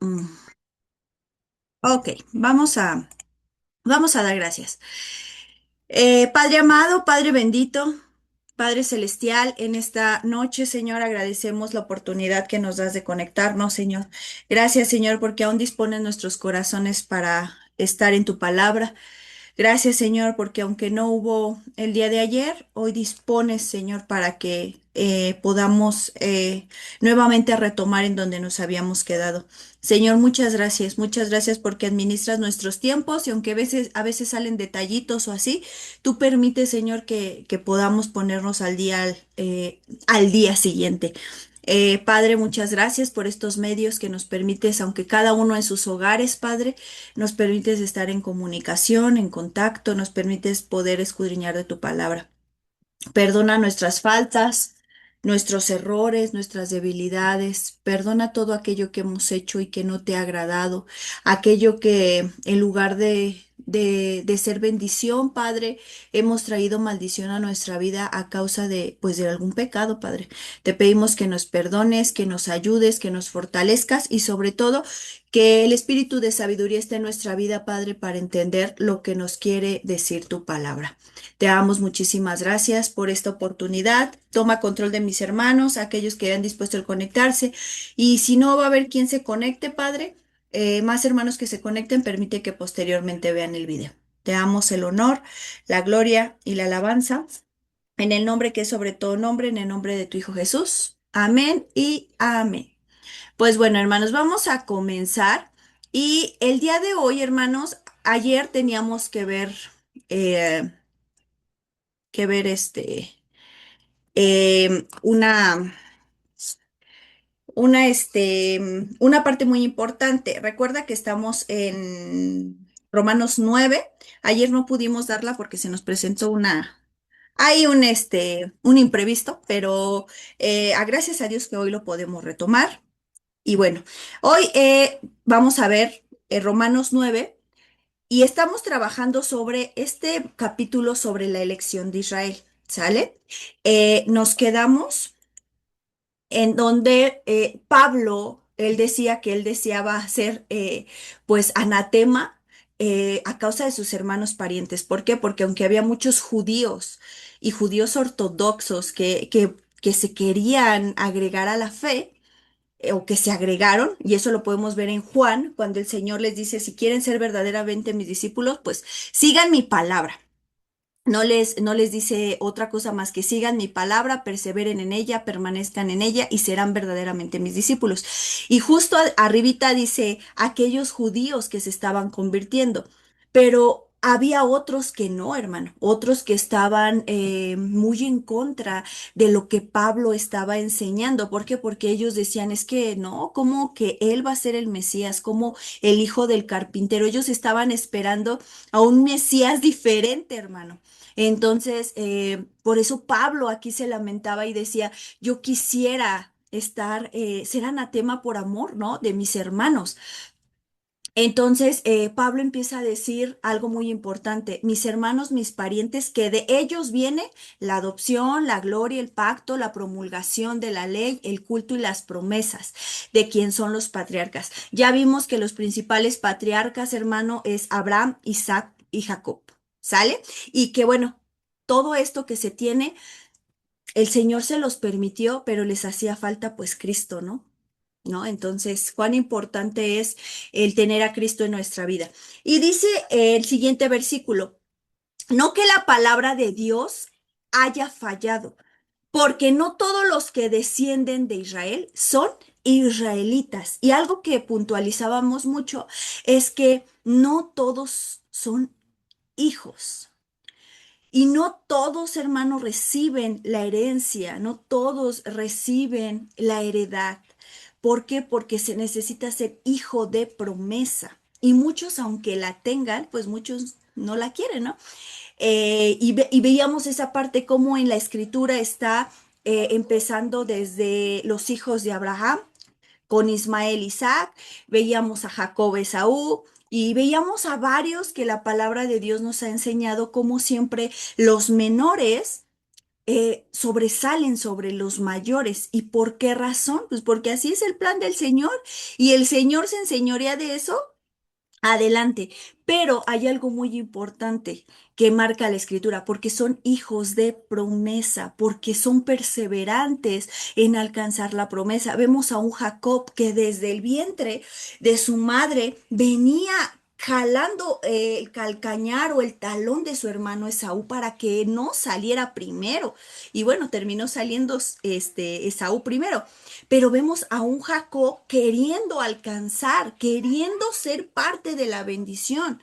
Mm, Ok, vamos a dar gracias. Padre amado, Padre bendito, Padre celestial, en esta noche, Señor, agradecemos la oportunidad que nos das de conectarnos, Señor. Gracias, Señor, porque aún dispones nuestros corazones para estar en tu palabra. Gracias, Señor, porque aunque no hubo el día de ayer, hoy dispones, Señor, para que podamos nuevamente retomar en donde nos habíamos quedado. Señor, muchas gracias porque administras nuestros tiempos y aunque a veces salen detallitos o así, tú permites, Señor, que podamos ponernos al día siguiente. Padre, muchas gracias por estos medios que nos permites, aunque cada uno en sus hogares, Padre, nos permites estar en comunicación, en contacto, nos permites poder escudriñar de tu palabra. Perdona nuestras faltas, nuestros errores, nuestras debilidades. Perdona todo aquello que hemos hecho y que no te ha agradado. Aquello que en lugar de ser bendición, Padre, hemos traído maldición a nuestra vida a causa pues, de algún pecado, Padre. Te pedimos que nos perdones, que nos ayudes, que nos fortalezcas y sobre todo que el espíritu de sabiduría esté en nuestra vida, Padre, para entender lo que nos quiere decir tu palabra. Te damos muchísimas gracias por esta oportunidad. Toma control de mis hermanos, aquellos que han dispuesto el conectarse. Y si no va a haber quien se conecte, Padre, más hermanos que se conecten, permite que posteriormente vean el video. Te damos el honor, la gloria y la alabanza en el nombre que es sobre todo nombre, en el nombre de tu Hijo Jesús. Amén y amén. Pues bueno, hermanos, vamos a comenzar. Y el día de hoy, hermanos, ayer teníamos eh, que ver una, una parte muy importante. Recuerda que estamos en Romanos 9. Ayer no pudimos darla porque se nos presentó hay un imprevisto, pero a gracias a Dios que hoy lo podemos retomar. Y bueno, hoy vamos a ver Romanos 9 y estamos trabajando sobre este capítulo sobre la elección de Israel. ¿Sale? Nos quedamos en donde Pablo, él decía que él deseaba ser pues anatema a causa de sus hermanos parientes. ¿Por qué? Porque aunque había muchos judíos y judíos ortodoxos que se querían agregar a la fe, o que se agregaron, y eso lo podemos ver en Juan, cuando el Señor les dice, si quieren ser verdaderamente mis discípulos, pues sigan mi palabra. No les dice otra cosa más que sigan mi palabra, perseveren en ella, permanezcan en ella y serán verdaderamente mis discípulos. Y justo arribita dice aquellos judíos que se estaban convirtiendo, pero había otros que no, hermano, otros que estaban muy en contra de lo que Pablo estaba enseñando. ¿Por qué? Porque ellos decían, es que no, ¿cómo que él va a ser el Mesías? ¿Como el hijo del carpintero? Ellos estaban esperando a un Mesías diferente, hermano. Entonces, por eso Pablo aquí se lamentaba y decía, yo quisiera ser anatema por amor, ¿no? De mis hermanos. Entonces, Pablo empieza a decir algo muy importante, mis hermanos, mis parientes, que de ellos viene la adopción, la gloria, el pacto, la promulgación de la ley, el culto y las promesas de quién son los patriarcas. Ya vimos que los principales patriarcas, hermano, es Abraham, Isaac y Jacob, ¿sale? Y que bueno, todo esto que se tiene, el Señor se los permitió, pero les hacía falta pues Cristo, ¿no? ¿No? Entonces, cuán importante es el tener a Cristo en nuestra vida. Y dice el siguiente versículo, no que la palabra de Dios haya fallado, porque no todos los que descienden de Israel son israelitas. Y algo que puntualizábamos mucho es que no todos son hijos. Y no todos, hermanos, reciben la herencia, no todos reciben la heredad. ¿Por qué? Porque se necesita ser hijo de promesa. Y muchos, aunque la tengan, pues muchos no la quieren, ¿no? Y veíamos esa parte como en la escritura está empezando desde los hijos de Abraham con Ismael, Isaac, veíamos a Jacob, Esaú, y veíamos a varios que la palabra de Dios nos ha enseñado como siempre los menores sobresalen sobre los mayores. ¿Y por qué razón? Pues porque así es el plan del Señor y el Señor se enseñorea de eso. Adelante, pero hay algo muy importante que marca la escritura, porque son hijos de promesa, porque son perseverantes en alcanzar la promesa. Vemos a un Jacob que desde el vientre de su madre venía jalando el calcañar o el talón de su hermano Esaú para que no saliera primero. Y bueno, terminó saliendo Esaú primero. Pero vemos a un Jacob queriendo alcanzar, queriendo ser parte de la bendición.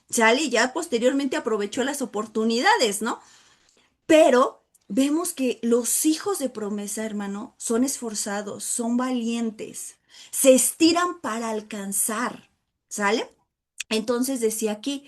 ¿Sale? Y ya posteriormente aprovechó las oportunidades, ¿no? Pero vemos que los hijos de promesa, hermano, son esforzados, son valientes, se estiran para alcanzar. ¿Sale? Entonces decía aquí,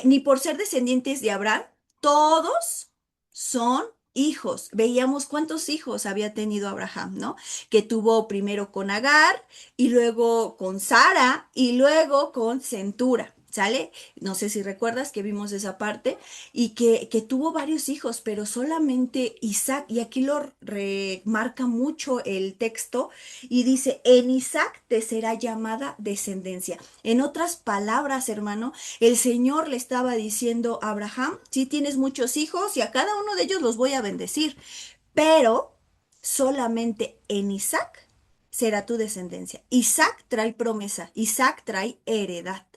ni por ser descendientes de Abraham, todos son hijos. Veíamos cuántos hijos había tenido Abraham, ¿no? Que tuvo primero con Agar y luego con Sara y luego con Centura. ¿Sale? No sé si recuerdas que vimos esa parte y que tuvo varios hijos, pero solamente Isaac, y aquí lo remarca mucho el texto, y dice, en Isaac te será llamada descendencia. En otras palabras, hermano, el Señor le estaba diciendo a Abraham, sí tienes muchos hijos y a cada uno de ellos los voy a bendecir, pero solamente en Isaac será tu descendencia. Isaac trae promesa, Isaac trae heredad.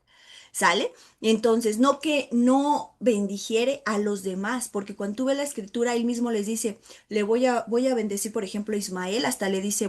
¿Sale? Entonces, no que no bendijere a los demás, porque cuando tú ves la escritura, él mismo les dice, voy a bendecir, por ejemplo, a Ismael, hasta le dice,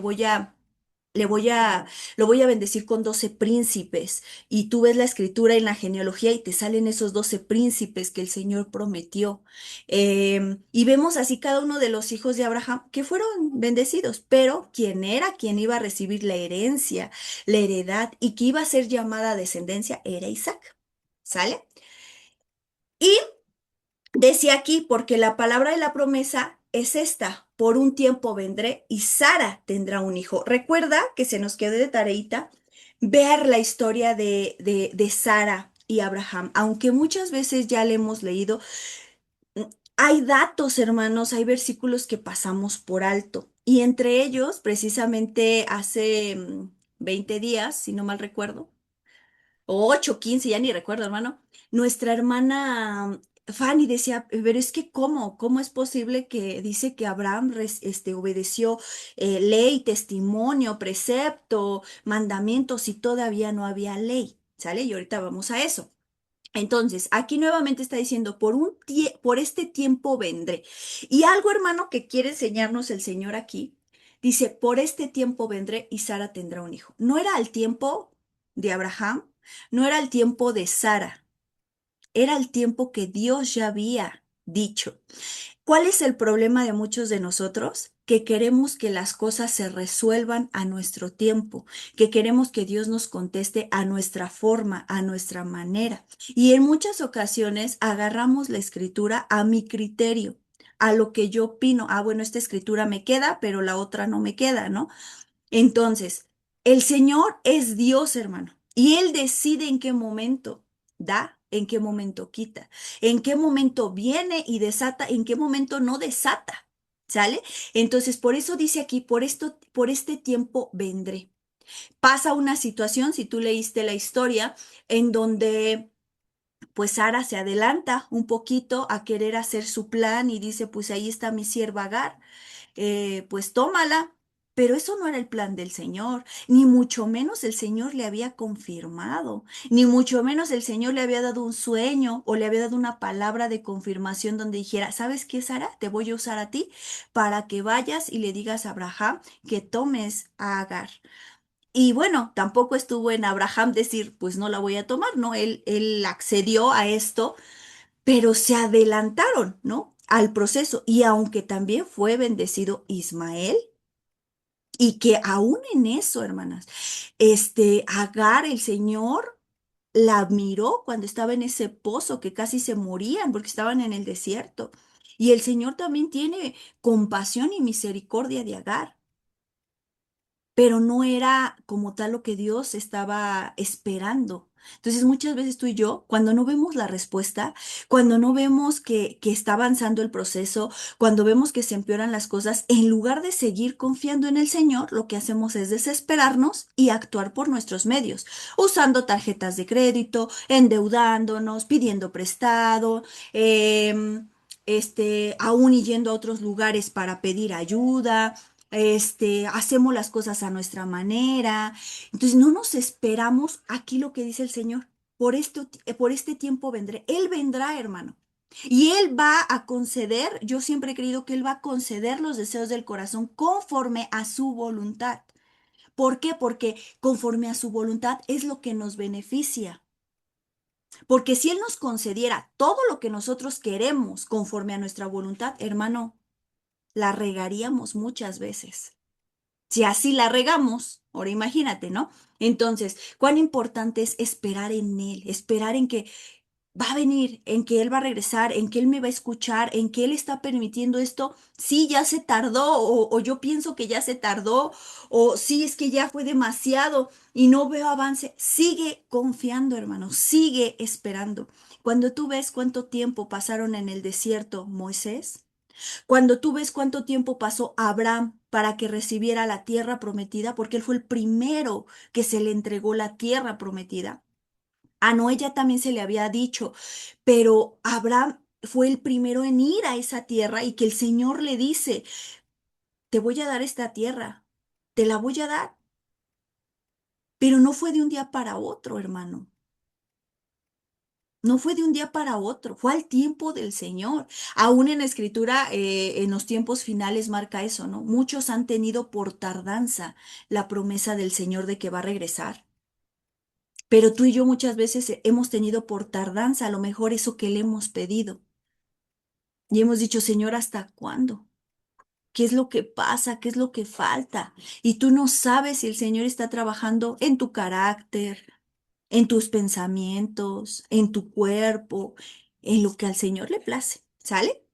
le voy a, lo voy a bendecir con 12 príncipes. Y tú ves la escritura en la genealogía y te salen esos 12 príncipes que el Señor prometió. Y vemos así cada uno de los hijos de Abraham que fueron bendecidos, pero quién era quien iba a recibir la herencia, la heredad y que iba a ser llamada descendencia era Isaac. ¿Sale? Y decía aquí, porque la palabra de la promesa es esta, por un tiempo vendré y Sara tendrá un hijo. Recuerda que se nos quedó de tareita ver la historia de Sara y Abraham, aunque muchas veces ya le hemos leído, mm, hay datos, hermanos, hay versículos que pasamos por alto. Y entre ellos, precisamente hace 20 días, si no mal recuerdo, o 8, 15, ya ni recuerdo, hermano. Nuestra hermana Fanny decía, pero es que ¿cómo es posible que dice que Abraham obedeció ley, testimonio, precepto, mandamientos y todavía no había ley? ¿Sale? Y ahorita vamos a eso. Entonces, aquí nuevamente está diciendo, por este tiempo vendré. Y algo, hermano, que quiere enseñarnos el Señor aquí, dice, por este tiempo vendré y Sara tendrá un hijo. No era el tiempo de Abraham, no era el tiempo de Sara, era el tiempo que Dios ya había dicho. ¿Cuál es el problema de muchos de nosotros? Que queremos que las cosas se resuelvan a nuestro tiempo, que queremos que Dios nos conteste a nuestra forma, a nuestra manera. Y en muchas ocasiones agarramos la escritura a mi criterio, a lo que yo opino. Ah, bueno, esta escritura me queda, pero la otra no me queda, ¿no? Entonces, el Señor es Dios, hermano, y Él decide en qué momento da, en qué momento quita, en qué momento viene y desata, en qué momento no desata, ¿sale? Entonces, por eso dice aquí, por este tiempo vendré. Pasa una situación, si tú leíste la historia, en donde pues Sara se adelanta un poquito a querer hacer su plan y dice, pues ahí está mi sierva Agar, pues tómala. Pero eso no era el plan del Señor, ni mucho menos el Señor le había confirmado, ni mucho menos el Señor le había dado un sueño o le había dado una palabra de confirmación donde dijera, ¿sabes qué, Sara? Te voy a usar a ti para que vayas y le digas a Abraham que tomes a Agar. Y bueno, tampoco estuvo en Abraham decir, pues no la voy a tomar, ¿no? Él accedió a esto, pero se adelantaron, ¿no? Al proceso. Y aunque también fue bendecido Ismael, y que aún en eso, hermanas, Agar, el Señor, la miró cuando estaba en ese pozo que casi se morían porque estaban en el desierto. Y el Señor también tiene compasión y misericordia de Agar. pero no era como tal lo que Dios estaba esperando. Entonces, muchas veces tú y yo, cuando no vemos la respuesta, cuando no vemos que está avanzando el proceso, cuando vemos que se empeoran las cosas, en lugar de seguir confiando en el Señor, lo que hacemos es desesperarnos y actuar por nuestros medios, usando tarjetas de crédito, endeudándonos, pidiendo prestado, aún y yendo a otros lugares para pedir ayuda, hacemos las cosas a nuestra manera. Entonces, no nos esperamos aquí lo que dice el Señor. Por este tiempo vendré. Él vendrá, hermano. Y Él va a conceder, yo siempre he creído que Él va a conceder los deseos del corazón conforme a su voluntad. ¿Por qué? Porque conforme a su voluntad es lo que nos beneficia. Porque si Él nos concediera todo lo que nosotros queremos conforme a nuestra voluntad, hermano, la regaríamos muchas veces. Si así la regamos, ahora imagínate, ¿no? Entonces, cuán importante es esperar en Él, esperar en que va a venir, en que Él va a regresar, en que Él me va a escuchar, en que Él está permitiendo esto. Sí, ya se tardó, o yo pienso que ya se tardó, o sí, es que ya fue demasiado y no veo avance. Sigue confiando, hermano, sigue esperando. Cuando tú ves cuánto tiempo pasaron en el desierto Moisés, cuando tú ves cuánto tiempo pasó Abraham para que recibiera la tierra prometida, porque él fue el primero que se le entregó la tierra prometida. A Noé ya también se le había dicho, pero Abraham fue el primero en ir a esa tierra y que el Señor le dice, te voy a dar esta tierra, te la voy a dar, pero no fue de un día para otro, hermano. No fue de un día para otro, fue al tiempo del Señor. Aún en la Escritura, en los tiempos finales marca eso, ¿no? Muchos han tenido por tardanza la promesa del Señor de que va a regresar. Pero tú y yo muchas veces hemos tenido por tardanza a lo mejor eso que le hemos pedido. Y hemos dicho, Señor, ¿hasta cuándo? ¿Qué es lo que pasa? ¿Qué es lo que falta? Y tú no sabes si el Señor está trabajando en tu carácter, en tus pensamientos, en tu cuerpo, en lo que al Señor le place, ¿sale?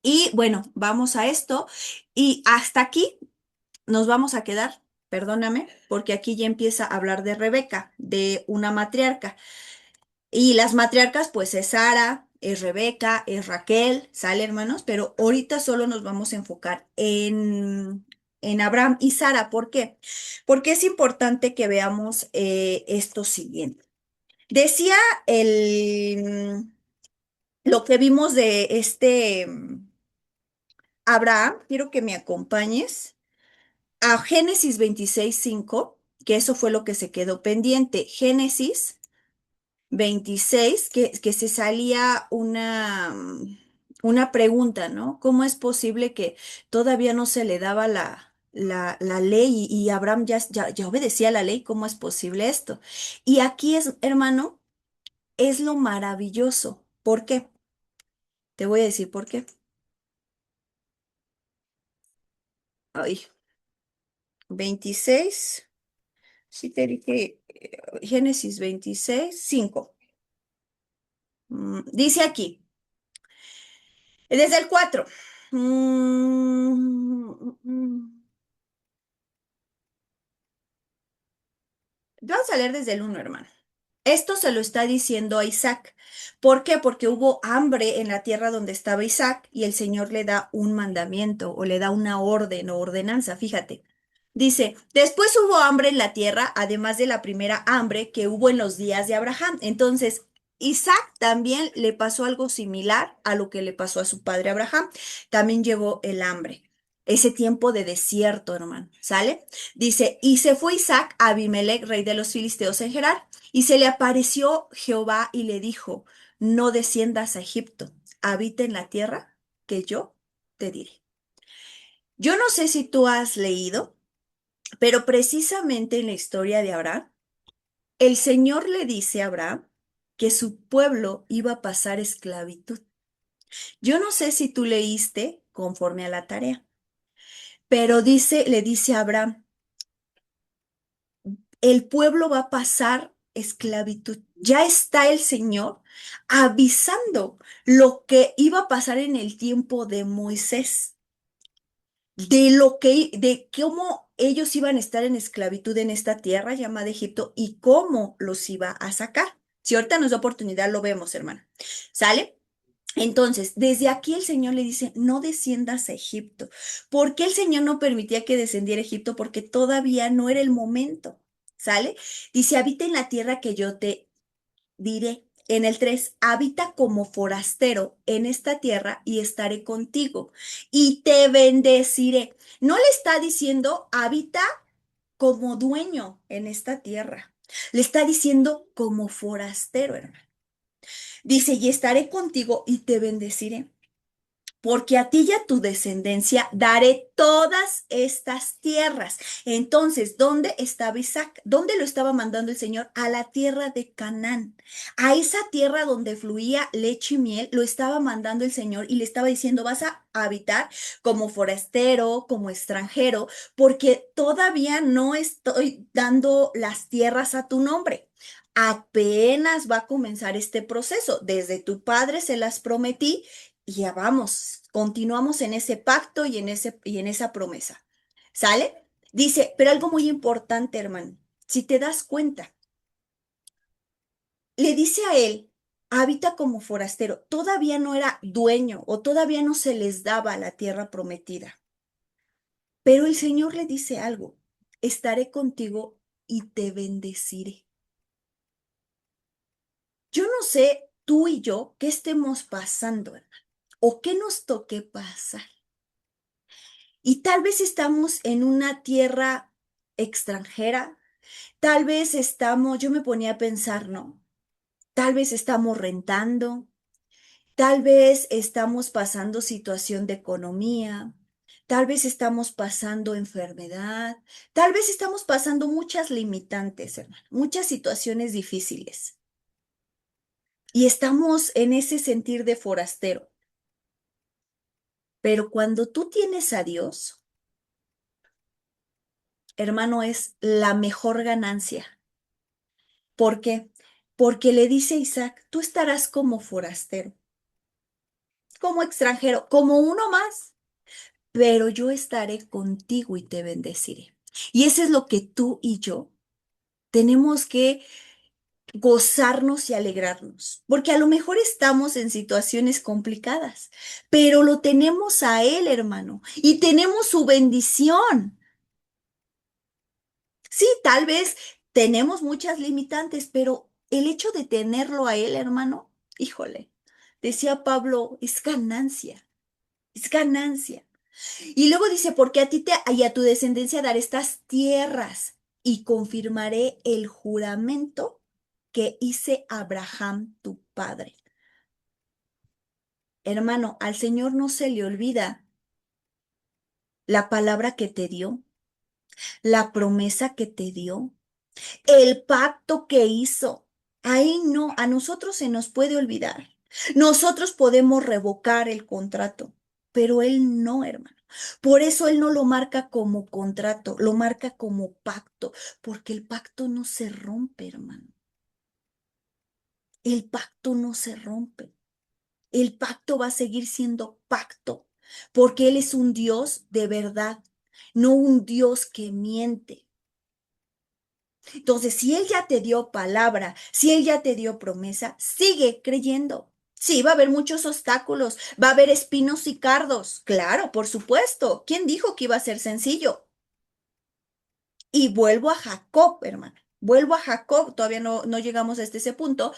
Y bueno, vamos a esto y hasta aquí nos vamos a quedar, perdóname, porque aquí ya empieza a hablar de Rebeca, de una matriarca. Y las matriarcas, pues es Sara, es Rebeca, es Raquel, ¿sale, hermanos? Pero ahorita solo nos vamos a enfocar en Abraham y Sara. ¿Por qué? Porque es importante que veamos esto siguiente. Decía el, lo que vimos de Abraham, quiero que me acompañes a Génesis 26:5, que eso fue lo que se quedó pendiente. Génesis 26, que se salía una pregunta, ¿no? ¿Cómo es posible que todavía no se le daba la ley y Abraham ya obedecía la ley? ¿Cómo es posible esto? Y aquí es, hermano, es lo maravilloso. ¿Por qué? Te voy a decir por qué. Ay, 26, sí te dije, Génesis 26:5. Dice aquí, desde el 4. Vamos a leer desde el 1, hermano. Esto se lo está diciendo a Isaac. ¿Por qué? Porque hubo hambre en la tierra donde estaba Isaac y el Señor le da un mandamiento o le da una orden o ordenanza. Fíjate. Dice, después hubo hambre en la tierra, además de la primera hambre que hubo en los días de Abraham. Entonces, Isaac también le pasó algo similar a lo que le pasó a su padre Abraham. También llegó el hambre. Ese tiempo de desierto, hermano. ¿Sale? Dice, y se fue Isaac a Abimelech, rey de los filisteos en Gerar. Y se le apareció Jehová y le dijo, no desciendas a Egipto, habita en la tierra que yo te diré. Yo no sé si tú has leído, pero precisamente en la historia de Abraham, el Señor le dice a Abraham que su pueblo iba a pasar esclavitud. Yo no sé si tú leíste conforme a la tarea, pero le dice a Abraham, el pueblo va a pasar esclavitud. Ya está el Señor avisando lo que iba a pasar en el tiempo de Moisés, de cómo ellos iban a estar en esclavitud en esta tierra llamada Egipto y cómo los iba a sacar. Si ahorita nos da oportunidad, lo vemos, hermana. ¿Sale? Entonces, desde aquí el Señor le dice, no desciendas a Egipto. ¿Por qué el Señor no permitía que descendiera a Egipto? Porque todavía no era el momento. ¿Sale? Dice, habita en la tierra que yo te diré. En el 3 habita como forastero en esta tierra y estaré contigo y te bendeciré. No le está diciendo, habita como dueño en esta tierra. Le está diciendo como forastero, hermano. Dice, y estaré contigo y te bendeciré, porque a ti y a tu descendencia daré todas estas tierras. Entonces, ¿dónde estaba Isaac? ¿Dónde lo estaba mandando el Señor? A la tierra de Canaán. A esa tierra donde fluía leche y miel, lo estaba mandando el Señor y le estaba diciendo, vas a habitar como forastero, como extranjero, porque todavía no estoy dando las tierras a tu nombre. Apenas va a comenzar este proceso. Desde tu padre se las prometí y ya vamos, continuamos en ese pacto y en esa promesa. ¿Sale? Dice, pero algo muy importante, hermano, si te das cuenta, le dice a él, habita como forastero, todavía no era dueño o todavía no se les daba la tierra prometida, pero el Señor le dice algo, estaré contigo y te bendeciré. Yo no sé tú y yo qué estemos pasando, hermano, o qué nos toque pasar. Y tal vez estamos en una tierra extranjera, tal vez estamos, yo me ponía a pensar, ¿no? Tal vez estamos rentando, tal vez estamos pasando situación de economía, tal vez estamos pasando enfermedad, tal vez estamos pasando muchas limitantes, hermano, muchas situaciones difíciles. Y estamos en ese sentir de forastero. Pero cuando tú tienes a Dios, hermano, es la mejor ganancia. ¿Por qué? Porque le dice Isaac, tú estarás como forastero, como extranjero, como uno más, pero yo estaré contigo y te bendeciré. Y eso es lo que tú y yo tenemos que gozarnos y alegrarnos, porque a lo mejor estamos en situaciones complicadas, pero lo tenemos a Él, hermano, y tenemos su bendición. Sí, tal vez tenemos muchas limitantes, pero el hecho de tenerlo a él, hermano, híjole, decía Pablo, es ganancia, es ganancia. Y luego dice, porque a ti te, y a tu descendencia daré estas tierras y confirmaré el juramento que hice a Abraham tu padre. Hermano, al Señor no se le olvida la palabra que te dio, la promesa que te dio, el pacto que hizo. Ahí no, a nosotros se nos puede olvidar. Nosotros podemos revocar el contrato, pero él no, hermano. Por eso él no lo marca como contrato, lo marca como pacto, porque el pacto no se rompe, hermano. El pacto no se rompe. El pacto va a seguir siendo pacto, porque él es un Dios de verdad, no un Dios que miente. Entonces, si Él ya te dio palabra, si Él ya te dio promesa, sigue creyendo. Sí, va a haber muchos obstáculos, va a haber espinos y cardos. Claro, por supuesto. ¿Quién dijo que iba a ser sencillo? Y vuelvo a Jacob, hermana. Vuelvo a Jacob, todavía no llegamos hasta ese punto,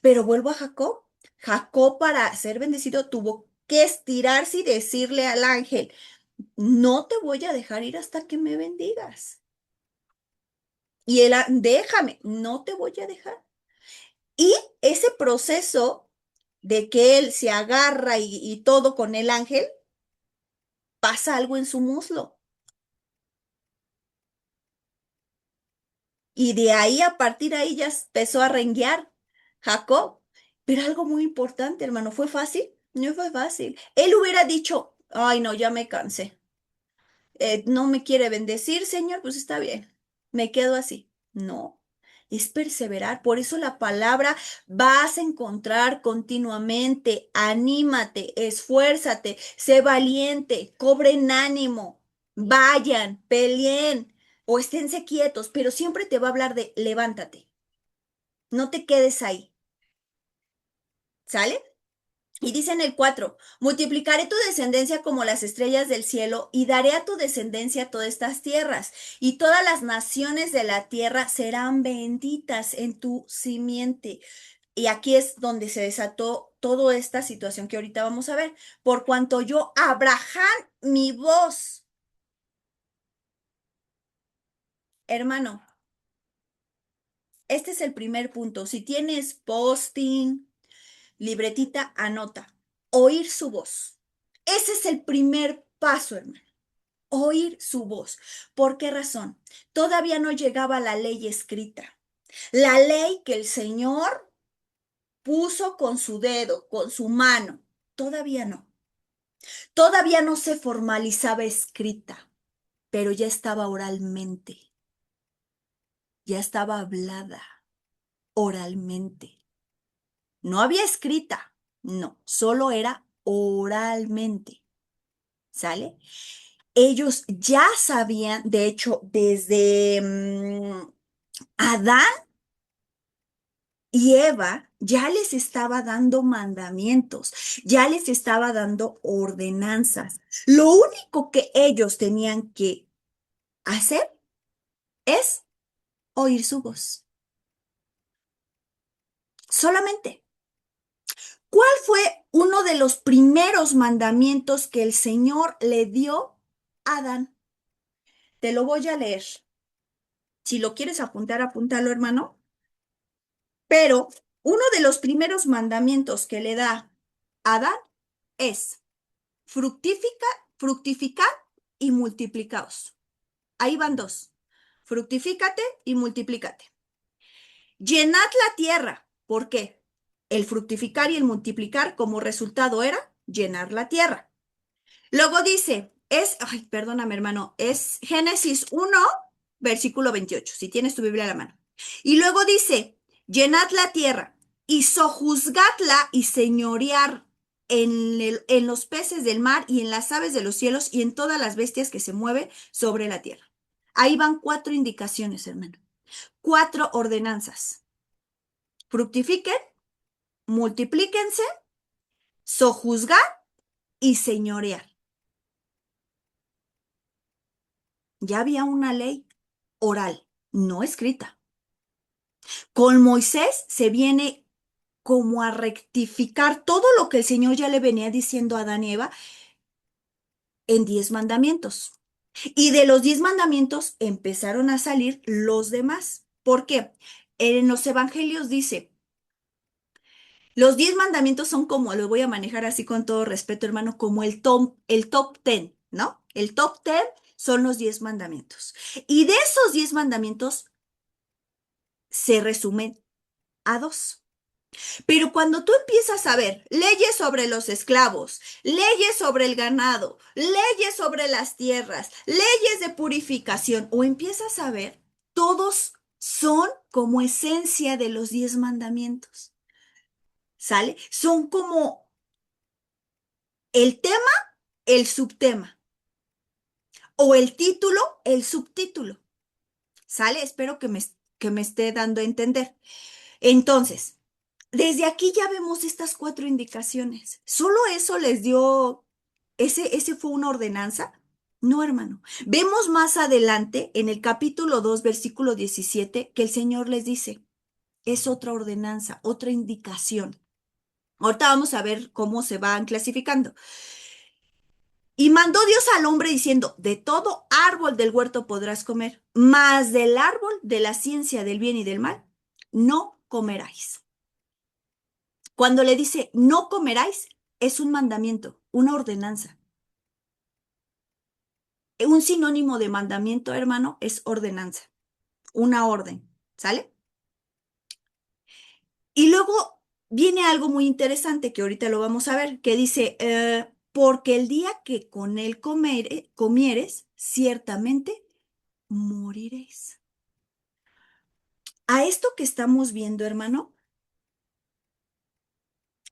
pero vuelvo a Jacob. Jacob para ser bendecido tuvo que estirarse y decirle al ángel, no te voy a dejar ir hasta que me bendigas. Y él, déjame, no te voy a dejar. Y ese proceso de que él se agarra y todo con el ángel, pasa algo en su muslo. Y de ahí, a partir de ahí, ya empezó a renguear Jacob. Pero algo muy importante, hermano, ¿fue fácil? No fue fácil. Él hubiera dicho, ay, no, ya me cansé. No me quiere bendecir, Señor, pues está bien, me quedo así. No, es perseverar. Por eso la palabra vas a encontrar continuamente. Anímate, esfuérzate, sé valiente, cobren ánimo. vayan, peleen o esténse quietos, pero siempre te va a hablar de levántate, no te quedes ahí, ¿sale? Y dice en el 4, multiplicaré tu descendencia como las estrellas del cielo y daré a tu descendencia todas estas tierras, y todas las naciones de la tierra serán benditas en tu simiente. Y aquí es donde se desató toda esta situación que ahorita vamos a ver. Por cuanto yo, Abraham, mi voz, hermano, este es el primer punto. Si tienes posting, libretita, anota. Oír su voz. Ese es el primer paso, hermano. Oír su voz. ¿Por qué razón? Todavía no llegaba la ley escrita. La ley que el Señor puso con su dedo, con su mano. Todavía no. Todavía no se formalizaba escrita, pero ya estaba oralmente. Ya estaba hablada oralmente. No había escrita. No, solo era oralmente. ¿Sale? Ellos ya sabían, de hecho, desde Adán y Eva ya les estaba dando mandamientos, ya les estaba dando ordenanzas. Lo único que ellos tenían que hacer es oír su voz. Solamente. ¿Cuál fue uno de los primeros mandamientos que el Señor le dio a Adán? Te lo voy a leer. Si lo quieres apuntar, apúntalo, hermano. Pero uno de los primeros mandamientos que le da a Adán es fructifica, fructificad y multiplicaos. Ahí van dos. Fructifícate y multiplícate. Llenad la tierra. ¿Por qué? El fructificar y el multiplicar como resultado era llenar la tierra. Luego dice, ay, perdóname hermano, es Génesis 1, versículo 28, si tienes tu Biblia a la mano. Y luego dice, llenad la tierra y sojuzgadla y señorear en los peces del mar y en las aves de los cielos y en todas las bestias que se mueven sobre la tierra. Ahí van cuatro indicaciones, hermano. Cuatro ordenanzas. Fructifiquen, multiplíquense, sojuzgar y señorear. Ya había una ley oral, no escrita. Con Moisés se viene como a rectificar todo lo que el Señor ya le venía diciendo a Adán y Eva en 10 mandamientos. Y de los 10 mandamientos empezaron a salir los demás. ¿Por qué? En los evangelios dice, los 10 mandamientos son como, lo voy a manejar así con todo respeto, hermano, como el top 10, ¿no? El top 10 son los 10 mandamientos. Y de esos 10 mandamientos se resumen a dos. Pero cuando tú empiezas a ver leyes sobre los esclavos, leyes sobre el ganado, leyes sobre las tierras, leyes de purificación, o empiezas a ver, todos son como esencia de los 10 mandamientos. ¿Sale? Son como el tema, el subtema, o el título, el subtítulo. ¿Sale? Espero que me esté dando a entender. Entonces, desde aquí ya vemos estas cuatro indicaciones. ¿Solo eso les dio, ese fue una ordenanza? No, hermano. Vemos más adelante en el capítulo 2, versículo 17, que el Señor les dice, es otra ordenanza, otra indicación. Ahorita vamos a ver cómo se van clasificando. Y mandó Dios al hombre diciendo, de todo árbol del huerto podrás comer, mas del árbol de la ciencia del bien y del mal no comeráis. Cuando le dice no comeráis, es un mandamiento, una ordenanza. Un sinónimo de mandamiento, hermano, es ordenanza, una orden, ¿sale? Y luego viene algo muy interesante que ahorita lo vamos a ver, que dice, porque el día que con él comieres, ciertamente moriréis. A esto que estamos viendo, hermano,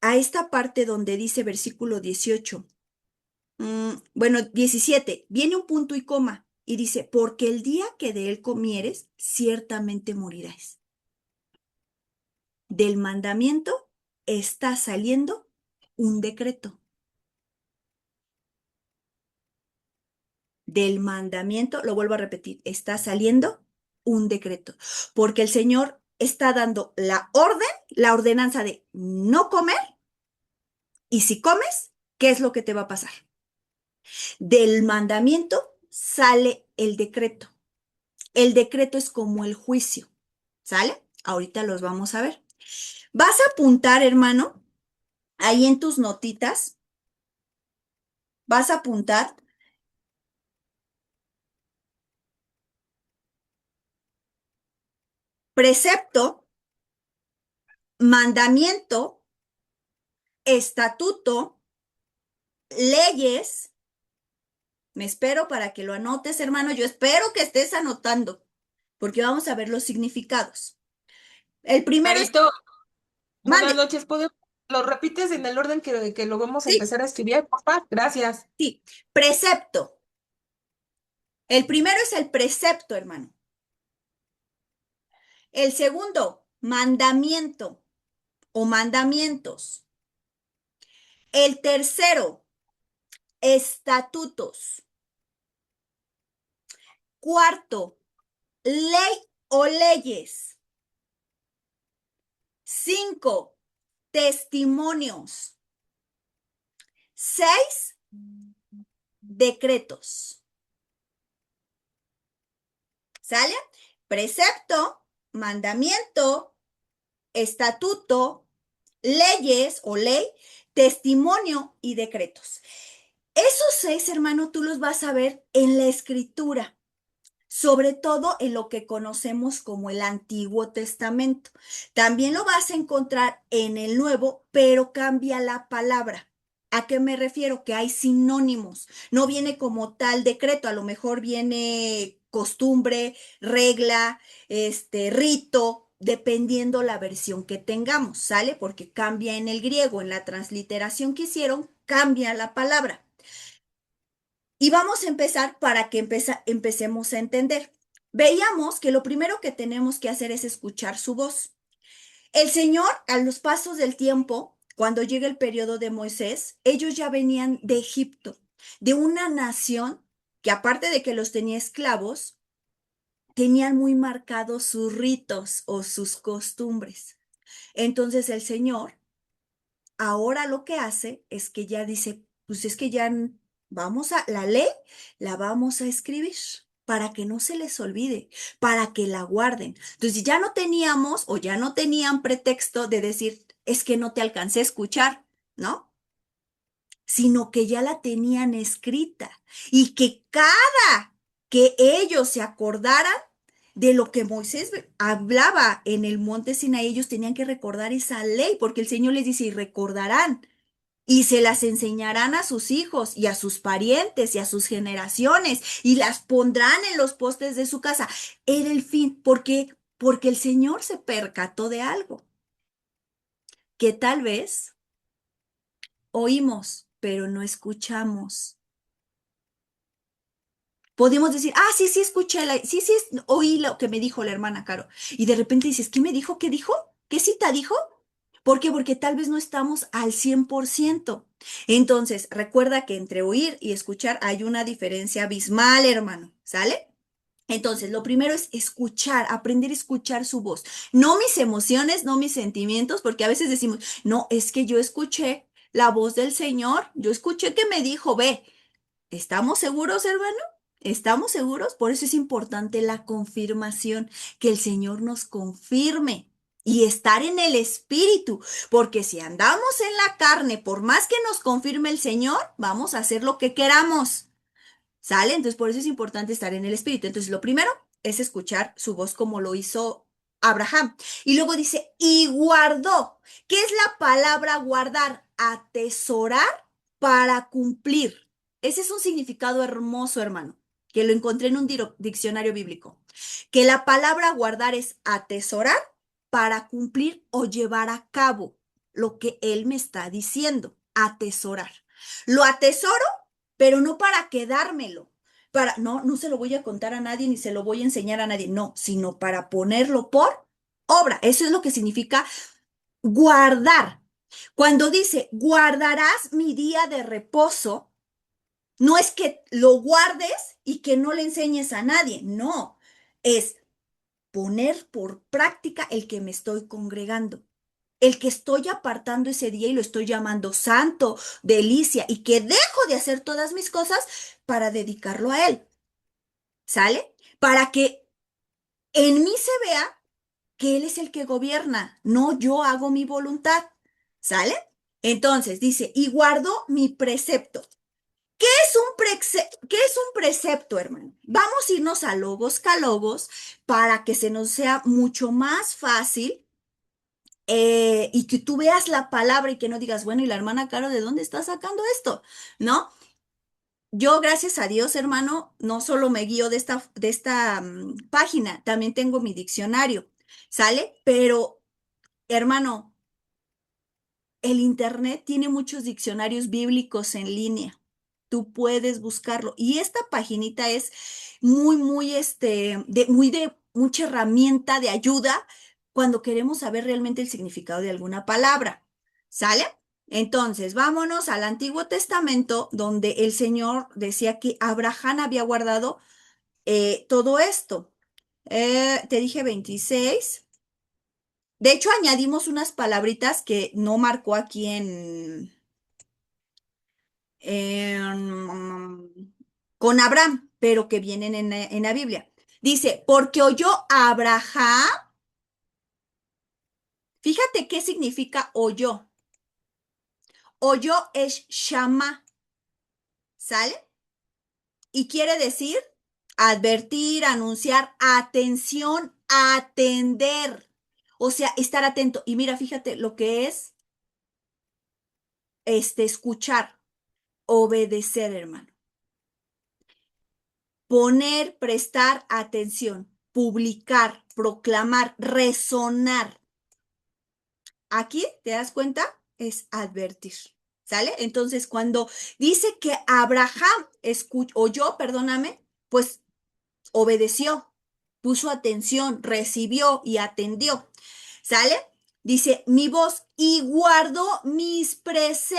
a esta parte donde dice versículo 18. Bueno, 17, viene un punto y coma y dice, porque el día que de él comieres, ciertamente morirás. Del mandamiento está saliendo un decreto. Del mandamiento, lo vuelvo a repetir, está saliendo un decreto, porque el Señor está dando la orden, la ordenanza de no comer, y si comes, ¿qué es lo que te va a pasar? Del mandamiento sale el decreto. El decreto es como el juicio, ¿sale? Ahorita los vamos a ver. Vas a apuntar, hermano, ahí en tus notitas, vas a apuntar precepto, mandamiento, estatuto, leyes. Me espero para que lo anotes, hermano. Yo espero que estés anotando, porque vamos a ver los significados. El primero es, Carito, buenas mande, noches. ¿Lo repites en el orden que lo vamos a sí, empezar a estudiar, papá? Gracias. sí, precepto. El primero es el precepto, hermano. El segundo, mandamiento o mandamientos. El tercero, estatutos. Cuarto, ley o leyes. Cinco, testimonios. Seis, decretos. ¿Sale? Precepto, mandamiento, estatuto, leyes o ley, testimonio y decretos. Esos seis, hermano, tú los vas a ver en la escritura, sobre todo en lo que conocemos como el Antiguo Testamento. También lo vas a encontrar en el Nuevo, pero cambia la palabra. ¿A qué me refiero? Que hay sinónimos. No viene como tal decreto, a lo mejor viene costumbre, regla, rito, dependiendo la versión que tengamos, ¿sale? Porque cambia en el griego, en la transliteración que hicieron, cambia la palabra. Y vamos a empezar para que empecemos a entender. Veíamos que lo primero que tenemos que hacer es escuchar su voz. El Señor, a los pasos del tiempo, cuando llega el periodo de Moisés, ellos ya venían de Egipto, de una nación que aparte de que los tenía esclavos, tenían muy marcados sus ritos o sus costumbres. Entonces el Señor ahora lo que hace es que ya dice, pues es que ya la ley la vamos a escribir para que no se les olvide, para que la guarden. Entonces ya no teníamos o ya no tenían pretexto de decir, es que no te alcancé a escuchar, ¿no? Sino que ya la tenían escrita y que cada que ellos se acordaran de lo que Moisés hablaba en el monte Sinaí, ellos tenían que recordar esa ley, porque el Señor les dice, y recordarán, y se las enseñarán a sus hijos y a sus parientes y a sus generaciones, y las pondrán en los postes de su casa. Era el fin, porque el Señor se percató de algo, que tal vez oímos, pero no escuchamos. Podemos decir, ah, sí, sí, escuché, sí, sí, oí lo que me dijo la hermana Caro. Y de repente dices, ¿qué me dijo? ¿Qué dijo? ¿Qué cita dijo? ¿Por qué? Porque tal vez no estamos al 100%. Entonces, recuerda que entre oír y escuchar hay una diferencia abismal, hermano, ¿sale? Entonces, lo primero es escuchar, aprender a escuchar su voz. No mis emociones, no mis sentimientos, porque a veces decimos, no, es que yo escuché la voz del Señor, yo escuché que me dijo, ve. ¿Estamos seguros, hermano? ¿Estamos seguros? Por eso es importante la confirmación, que el Señor nos confirme y estar en el Espíritu, porque si andamos en la carne, por más que nos confirme el Señor, vamos a hacer lo que queramos. ¿Sale? Entonces, por eso es importante estar en el Espíritu. Entonces, lo primero es escuchar su voz como lo hizo Abraham. Y luego dice, y guardó. ¿Qué es la palabra guardar? Atesorar para cumplir. Ese es un significado hermoso, hermano, que lo encontré en un diccionario bíblico. Que la palabra guardar es atesorar para cumplir o llevar a cabo lo que él me está diciendo. Atesorar. Lo atesoro pero no para quedármelo. No se lo voy a contar a nadie ni se lo voy a enseñar a nadie, no, sino para ponerlo por obra. Eso es lo que significa guardar. Cuando dice, guardarás mi día de reposo, no es que lo guardes y que no le enseñes a nadie, no, es poner por práctica el que me estoy congregando, el que estoy apartando ese día y lo estoy llamando santo, delicia, y que dejo de hacer todas mis cosas para dedicarlo a él, ¿sale? Para que en mí se vea que él es el que gobierna, no yo hago mi voluntad, ¿sale? Entonces dice, y guardo mi precepto. ¿Qué es un precepto, hermano? Vamos a irnos a logos calogos para que se nos sea mucho más fácil y que tú veas la palabra y que no digas, bueno, ¿y la hermana Caro de dónde está sacando esto? ¿No? Yo, gracias a Dios, hermano, no solo me guío de esta página, también tengo mi diccionario, ¿sale? Pero, hermano, el Internet tiene muchos diccionarios bíblicos en línea. Tú puedes buscarlo. Y esta paginita es muy de mucha herramienta de ayuda cuando queremos saber realmente el significado de alguna palabra. ¿Sale? Entonces, vámonos al Antiguo Testamento, donde el Señor decía que Abraham había guardado todo esto. Te dije 26. De hecho, añadimos unas palabritas que no marcó aquí con Abraham, pero que vienen en la Biblia. Dice, porque oyó Abraham, fíjate qué significa oyó. Oyó es shama, ¿sale? Y quiere decir advertir, anunciar, atención, atender. O sea, estar atento. Y mira, fíjate lo que es escuchar, obedecer, hermano. Poner, prestar atención, publicar, proclamar, resonar. Aquí, ¿te das cuenta? Es advertir. ¿Sale? Entonces, cuando dice que Abraham oyó, perdóname, pues obedeció, puso atención, recibió y atendió. ¿Sale? Dice, mi voz y guardó mis preceptos.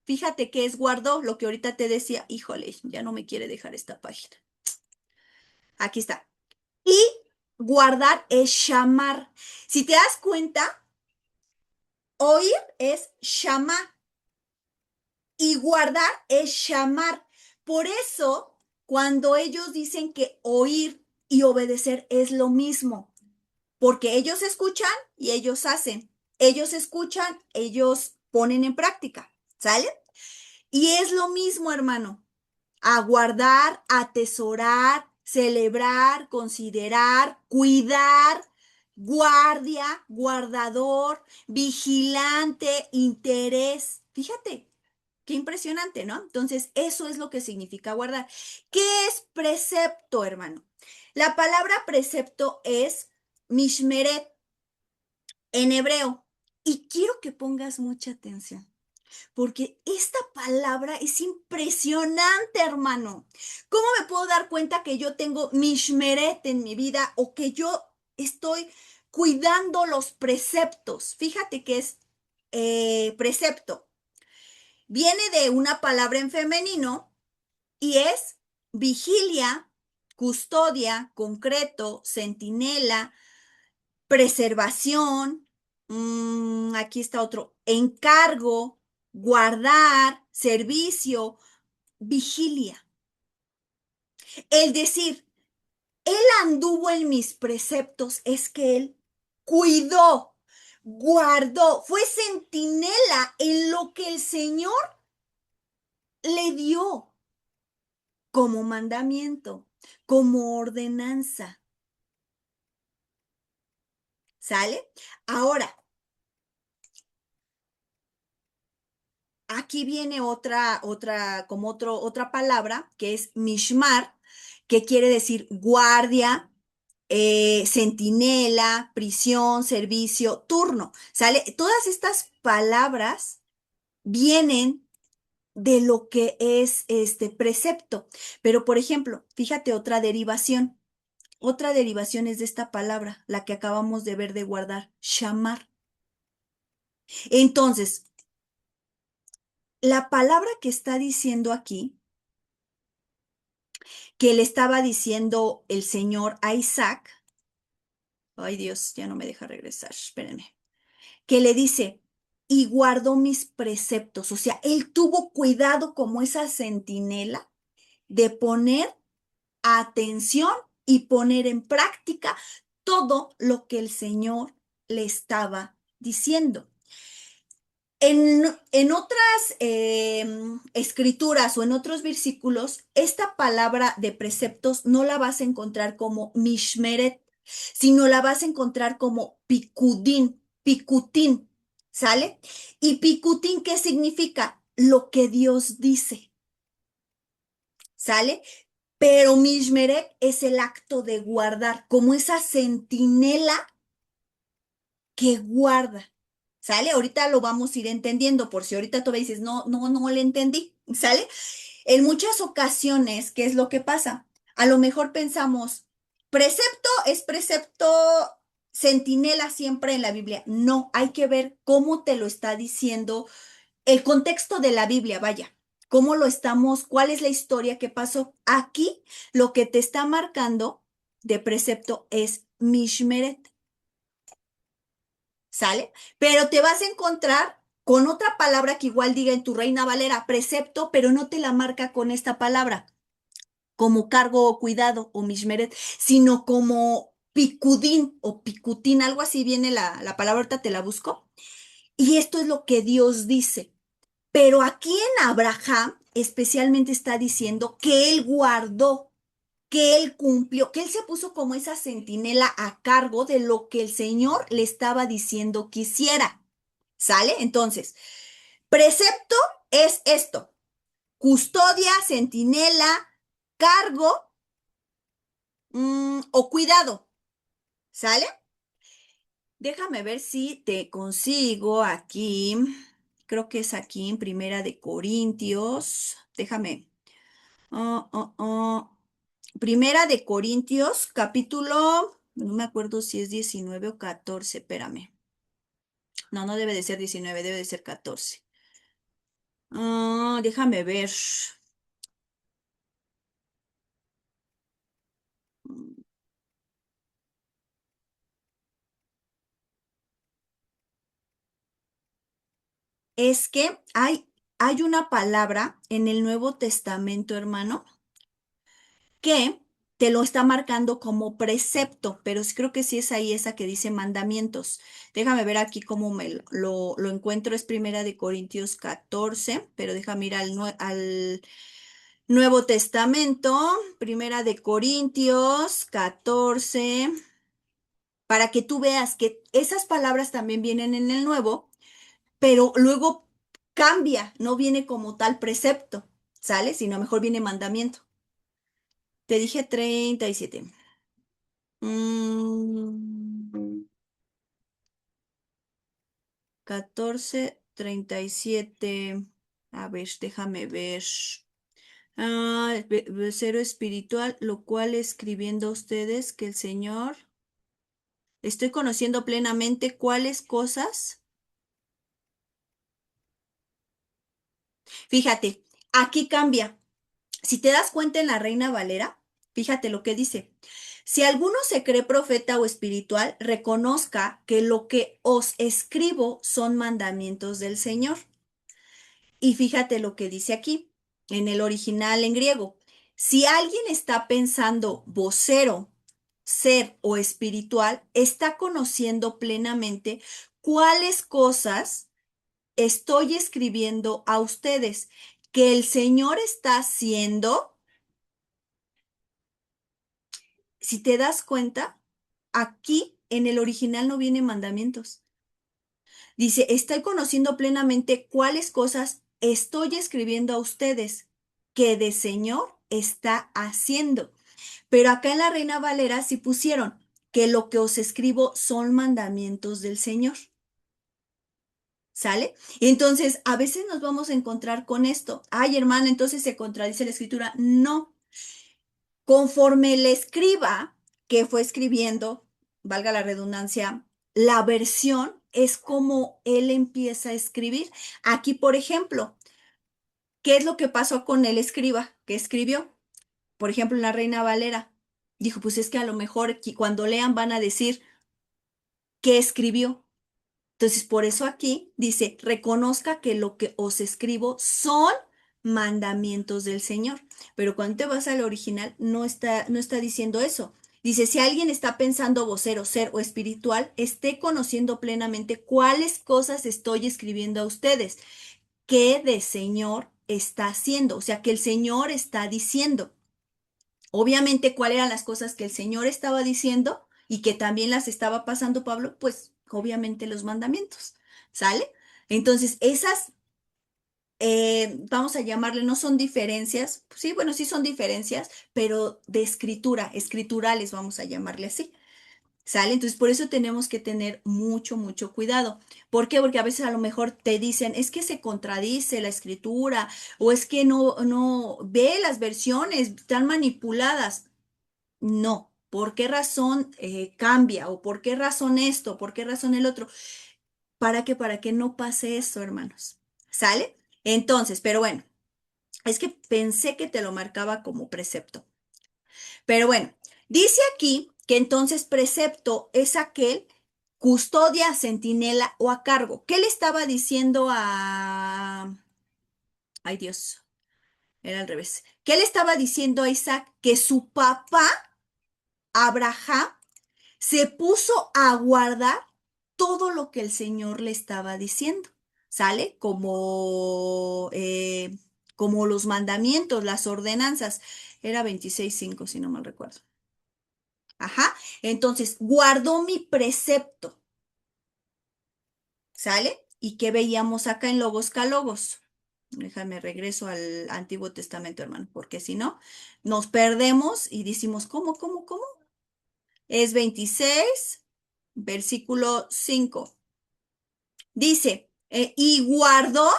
Fíjate que es guardó lo que ahorita te decía, híjole, ya no me quiere dejar esta página. Aquí está. Y guardar es llamar. Si te das cuenta, oír es llamar y guardar es llamar. Por eso, cuando ellos dicen que oír y obedecer es lo mismo, porque ellos escuchan y ellos hacen. Ellos escuchan, ellos ponen en práctica. ¿Sale? Y es lo mismo, hermano. Aguardar, atesorar, celebrar, considerar, cuidar, guardia, guardador, vigilante, interés. Fíjate, qué impresionante, ¿no? Entonces, eso es lo que significa guardar. ¿Qué es precepto, hermano? La palabra precepto es mishmeret en hebreo. Y quiero que pongas mucha atención porque esta palabra es impresionante, hermano. ¿Cómo me puedo dar cuenta que yo tengo mishmeret en mi vida o que yo estoy cuidando los preceptos? Fíjate que es precepto. Viene de una palabra en femenino y es vigilia, custodia, concreto, centinela, preservación, aquí está otro, encargo, guardar, servicio, vigilia. El decir, él anduvo en mis preceptos es que él cuidó, guardó, fue centinela en lo que el Señor le dio como mandamiento, como ordenanza. ¿Sale? Ahora, aquí viene otra palabra que es mishmar, que quiere decir guardia, centinela, prisión, servicio, turno. ¿Sale? Todas estas palabras vienen de lo que es este precepto. Pero, por ejemplo, fíjate otra derivación. Otra derivación es de esta palabra, la que acabamos de ver de guardar, shamar. Entonces, la palabra que está diciendo aquí, que le estaba diciendo el Señor a Isaac, ay Dios, ya no me deja regresar, espérenme, que le dice, y guardó mis preceptos, o sea, él tuvo cuidado como esa centinela de poner atención y poner en práctica todo lo que el Señor le estaba diciendo. En otras escrituras o en otros versículos, esta palabra de preceptos no la vas a encontrar como mishmeret, sino la vas a encontrar como picudín, picutín, ¿sale? Y picutín, ¿qué significa? Lo que Dios dice, ¿sale? Pero mishmeret es el acto de guardar, como esa centinela que guarda. ¿Sale? Ahorita lo vamos a ir entendiendo, por si ahorita tú dices, no, no, no le entendí, ¿sale? En muchas ocasiones, ¿qué es lo que pasa? A lo mejor pensamos, precepto es precepto centinela siempre en la Biblia. No, hay que ver cómo te lo está diciendo el contexto de la Biblia, vaya. ¿Cómo lo estamos? ¿Cuál es la historia que pasó? Aquí lo que te está marcando de precepto es Mishmeret. ¿Sale? Pero te vas a encontrar con otra palabra que igual diga en tu Reina Valera, precepto, pero no te la marca con esta palabra, como cargo o cuidado o mishmeret, sino como picudín o picutín, algo así viene la palabra, ahorita te la busco. Y esto es lo que Dios dice. Pero aquí en Abraham especialmente está diciendo que él guardó, que él cumplió, que él se puso como esa centinela a cargo de lo que el Señor le estaba diciendo que hiciera. ¿Sale? Entonces, precepto es esto: custodia, centinela, cargo o cuidado. ¿Sale? Déjame ver si te consigo aquí. Creo que es aquí en Primera de Corintios. Déjame. Oh, oh, oh. Primera de Corintios, capítulo, no me acuerdo si es 19 o 14, espérame. No, no debe de ser 19, debe de ser 14. Déjame ver. Es que hay una palabra en el Nuevo Testamento, hermano, que te lo está marcando como precepto, pero creo que sí es ahí esa que dice mandamientos. Déjame ver aquí cómo lo encuentro. Es Primera de Corintios 14, pero déjame ir al Nuevo Testamento, Primera de Corintios 14, para que tú veas que esas palabras también vienen en el Nuevo, pero luego cambia, no viene como tal precepto, ¿sale? Sino mejor viene mandamiento. Te dije 37. Mm, 14:37. A ver, déjame ver. Cero espiritual, lo cual escribiendo a ustedes que el Señor, estoy conociendo plenamente cuáles cosas. Fíjate, aquí cambia. Si te das cuenta en la Reina Valera, fíjate lo que dice. Si alguno se cree profeta o espiritual, reconozca que lo que os escribo son mandamientos del Señor. Y fíjate lo que dice aquí, en el original en griego. Si alguien está pensando vocero, ser o espiritual, está conociendo plenamente cuáles cosas estoy escribiendo a ustedes, que el Señor está haciendo. Si te das cuenta, aquí en el original no vienen mandamientos. Dice, estoy conociendo plenamente cuáles cosas estoy escribiendo a ustedes que de Señor está haciendo. Pero acá en la Reina Valera sí pusieron que lo que os escribo son mandamientos del Señor. ¿Sale? Entonces, a veces nos vamos a encontrar con esto. Ay, hermana, entonces se contradice la escritura. No. Conforme el escriba que fue escribiendo, valga la redundancia, la versión es como él empieza a escribir. Aquí, por ejemplo, ¿qué es lo que pasó con el escriba que escribió? Por ejemplo, en la Reina Valera. Dijo, pues es que a lo mejor cuando lean van a decir qué escribió. Entonces, por eso aquí dice, reconozca que lo que os escribo son mandamientos del Señor. Pero cuando te vas al original, no está diciendo eso. Dice, si alguien está pensando vocero, ser o espiritual, esté conociendo plenamente cuáles cosas estoy escribiendo a ustedes, qué de Señor está haciendo, o sea, que el Señor está diciendo. Obviamente, ¿cuáles eran las cosas que el Señor estaba diciendo y que también las estaba pasando Pablo? Pues obviamente los mandamientos, ¿sale? Entonces, esas, vamos a llamarle, no son diferencias, pues sí, bueno, sí son diferencias, pero de escritura, escriturales, vamos a llamarle así. ¿Sale? Entonces, por eso tenemos que tener mucho, mucho cuidado. ¿Por qué? Porque a veces a lo mejor te dicen, es que se contradice la escritura o es que no, ve las versiones, están manipuladas. No. ¿Por qué razón cambia? ¿O por qué razón esto? ¿Por qué razón el otro? Para que no pase eso, hermanos. ¿Sale? Entonces, pero bueno, es que pensé que te lo marcaba como precepto. Pero bueno, dice aquí que entonces precepto es aquel custodia, centinela o a cargo. ¿Qué le estaba diciendo a... Ay Dios, era al revés. ¿Qué le estaba diciendo a Isaac? Que su papá, Abraham, se puso a guardar todo lo que el Señor le estaba diciendo, ¿sale? Como los mandamientos, las ordenanzas. Era 26:5, si no mal recuerdo. Ajá. Entonces, guardó mi precepto, ¿sale? ¿Y qué veíamos acá en Logos Calogos? Déjame regreso al Antiguo Testamento, hermano, porque si no, nos perdemos y decimos, ¿cómo? Es 26, versículo 5. Dice, y guardó,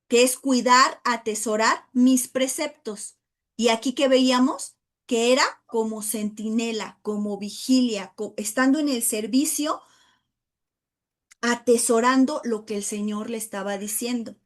que es cuidar, atesorar mis preceptos. Y aquí que veíamos que era como centinela, como vigilia, estando en el servicio, atesorando lo que el Señor le estaba diciendo.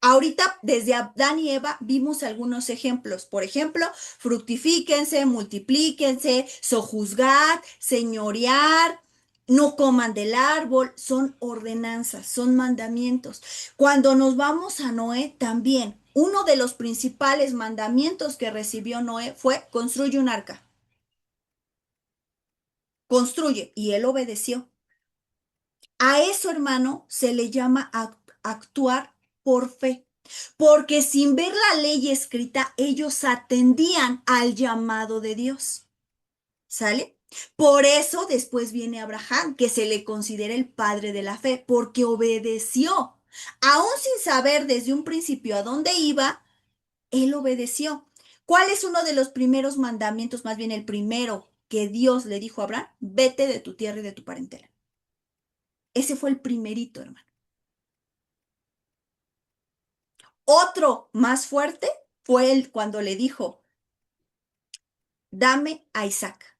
Ahorita, desde Adán y Eva, vimos algunos ejemplos. Por ejemplo, fructifíquense, multiplíquense, sojuzgad, señorear, no coman del árbol. Son ordenanzas, son mandamientos. Cuando nos vamos a Noé, también, uno de los principales mandamientos que recibió Noé fue, construye un arca. Construye. Y él obedeció. A eso, hermano, se le llama actuar por fe, porque sin ver la ley escrita, ellos atendían al llamado de Dios. ¿Sale? Por eso después viene Abraham, que se le considera el padre de la fe, porque obedeció. Aún sin saber desde un principio a dónde iba, él obedeció. ¿Cuál es uno de los primeros mandamientos, más bien el primero que Dios le dijo a Abraham? Vete de tu tierra y de tu parentela. Ese fue el primerito, hermano. Otro más fuerte fue el cuando le dijo, dame a Isaac.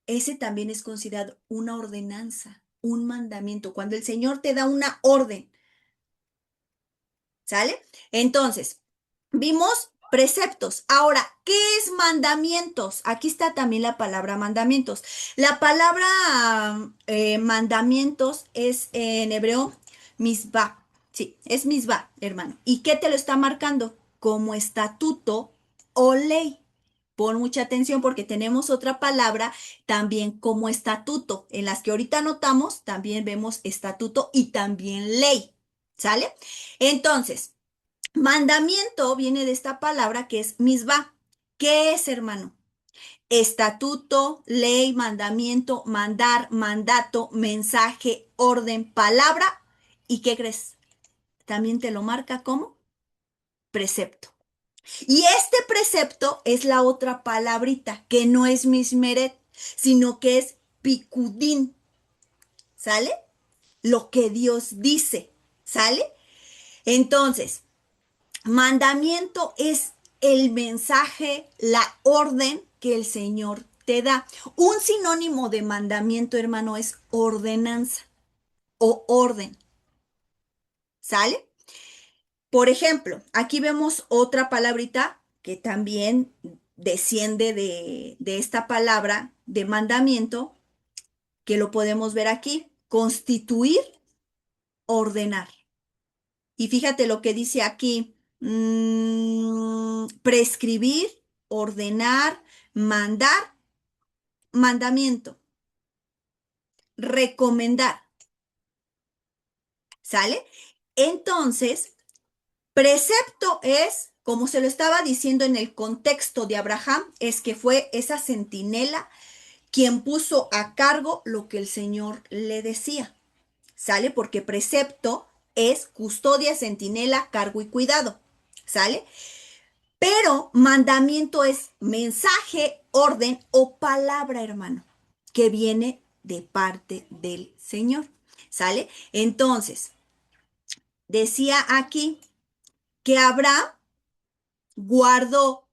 Ese también es considerado una ordenanza, un mandamiento, cuando el Señor te da una orden, ¿sale? Entonces, vimos preceptos. Ahora, ¿qué es mandamientos? Aquí está también la palabra mandamientos. La palabra mandamientos es en hebreo misbah. Sí, es misbah, hermano. ¿Y qué te lo está marcando? Como estatuto o ley. Pon mucha atención porque tenemos otra palabra también como estatuto. En las que ahorita notamos, también vemos estatuto y también ley. ¿Sale? Entonces, mandamiento viene de esta palabra que es misbah. ¿Qué es, hermano? Estatuto, ley, mandamiento, mandar, mandato, mensaje, orden, palabra. ¿Y qué crees? También te lo marca como precepto. Y este precepto es la otra palabrita, que no es mismeret, sino que es picudín. ¿sale? Lo que Dios dice, ¿sale? Entonces, mandamiento es el mensaje, la orden que el Señor te da. Un sinónimo de mandamiento, hermano, es ordenanza o orden, ¿sale? Por ejemplo, aquí vemos otra palabrita que también desciende de esta palabra de mandamiento, que lo podemos ver aquí, constituir, ordenar. Y fíjate lo que dice aquí, prescribir, ordenar, mandar, mandamiento, recomendar, ¿sale? Entonces, precepto es, como se lo estaba diciendo en el contexto de Abraham, es que fue esa centinela quien puso a cargo lo que el Señor le decía, ¿sale? Porque precepto es custodia, centinela, cargo y cuidado, ¿sale? Pero mandamiento es mensaje, orden o palabra, hermano, que viene de parte del Señor. ¿Sale? Entonces, decía aquí que Abraham guardó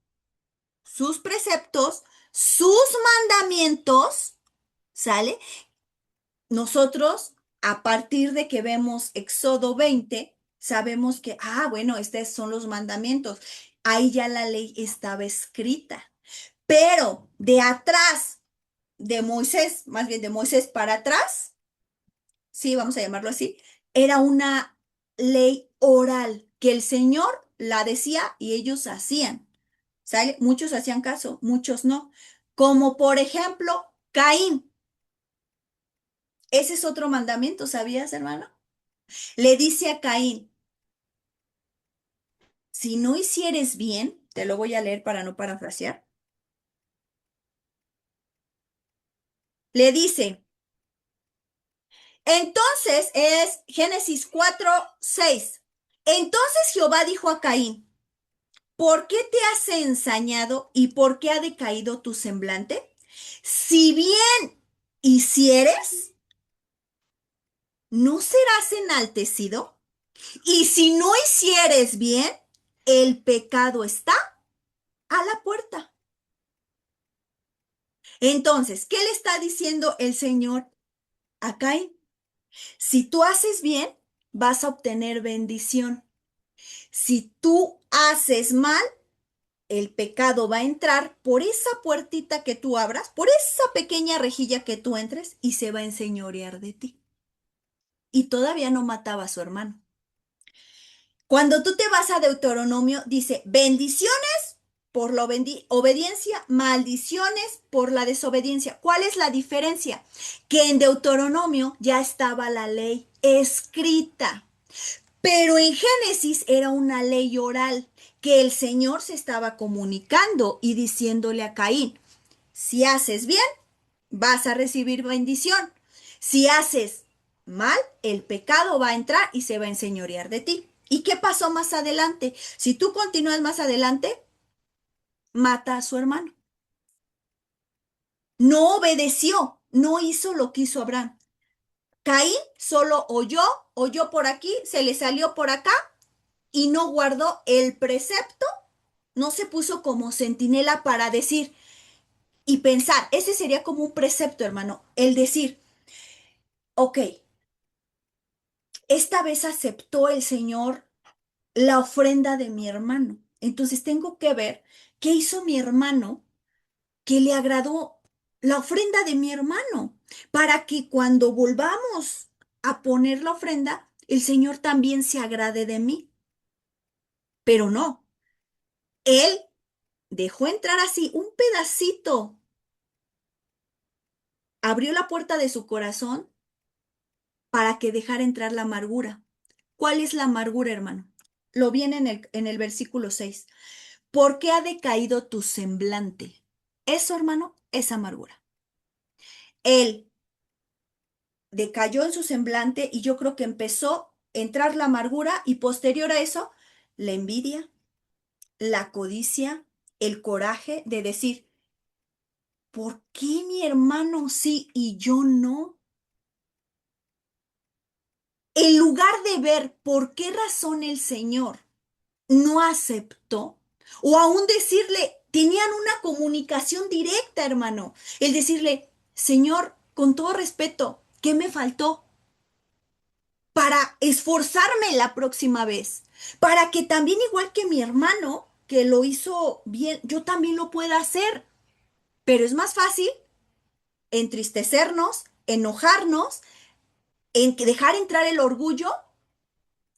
sus preceptos, sus mandamientos, ¿sale? Nosotros, a partir de que vemos Éxodo 20, sabemos que, bueno, estos son los mandamientos. Ahí ya la ley estaba escrita. Pero de atrás de Moisés, más bien de Moisés para atrás, sí, vamos a llamarlo así, era una ley oral que el Señor la decía y ellos hacían. ¿Sale? Muchos hacían caso, muchos no. Como por ejemplo, Caín. Ese es otro mandamiento, ¿sabías, hermano? Le dice a Caín, si no hicieres bien, te lo voy a leer para no parafrasear, le dice, entonces es Génesis 4:6. Entonces Jehová dijo a Caín, ¿por qué te has ensañado y por qué ha decaído tu semblante? Si bien hicieres, ¿no serás enaltecido? Y si no hicieres bien, el pecado está a la puerta. Entonces, ¿qué le está diciendo el Señor a Caín? Si tú haces bien, vas a obtener bendición. Si tú haces mal, el pecado va a entrar por esa puertita que tú abras, por esa pequeña rejilla que tú entres y se va a enseñorear de ti. Y todavía no mataba a su hermano. Cuando tú te vas a Deuteronomio, dice bendiciones por la obediencia, maldiciones por la desobediencia. ¿Cuál es la diferencia? Que en Deuteronomio ya estaba la ley escrita. Pero en Génesis era una ley oral que el Señor se estaba comunicando y diciéndole a Caín, si haces bien, vas a recibir bendición. Si haces mal, el pecado va a entrar y se va a enseñorear de ti. ¿Y qué pasó más adelante? Si tú continúas más adelante, mata a su hermano. No obedeció, no hizo lo que hizo Abraham. Caín solo oyó por aquí, se le salió por acá y no guardó el precepto, no se puso como centinela para decir y pensar. Ese sería como un precepto, hermano, el decir, ok, esta vez aceptó el Señor la ofrenda de mi hermano. Entonces tengo que ver qué hizo mi hermano que le agradó la ofrenda de mi hermano, para que cuando volvamos a poner la ofrenda, el Señor también se agrade de mí. Pero no, él dejó entrar así un pedacito, abrió la puerta de su corazón para que dejara entrar la amargura. ¿Cuál es la amargura, hermano? Lo viene en el versículo 6. ¿Por qué ha decaído tu semblante? Eso, hermano, es amargura. Él decayó en su semblante y yo creo que empezó a entrar la amargura y posterior a eso, la envidia, la codicia, el coraje de decir, ¿por qué mi hermano sí y yo no? en lugar de ver por qué razón el Señor no aceptó, o aún decirle, tenían una comunicación directa, hermano, el decirle, Señor, con todo respeto, ¿qué me faltó para esforzarme la próxima vez? Para que también, igual que mi hermano, que lo hizo bien, yo también lo pueda hacer. Pero es más fácil entristecernos, enojarnos, en dejar entrar el orgullo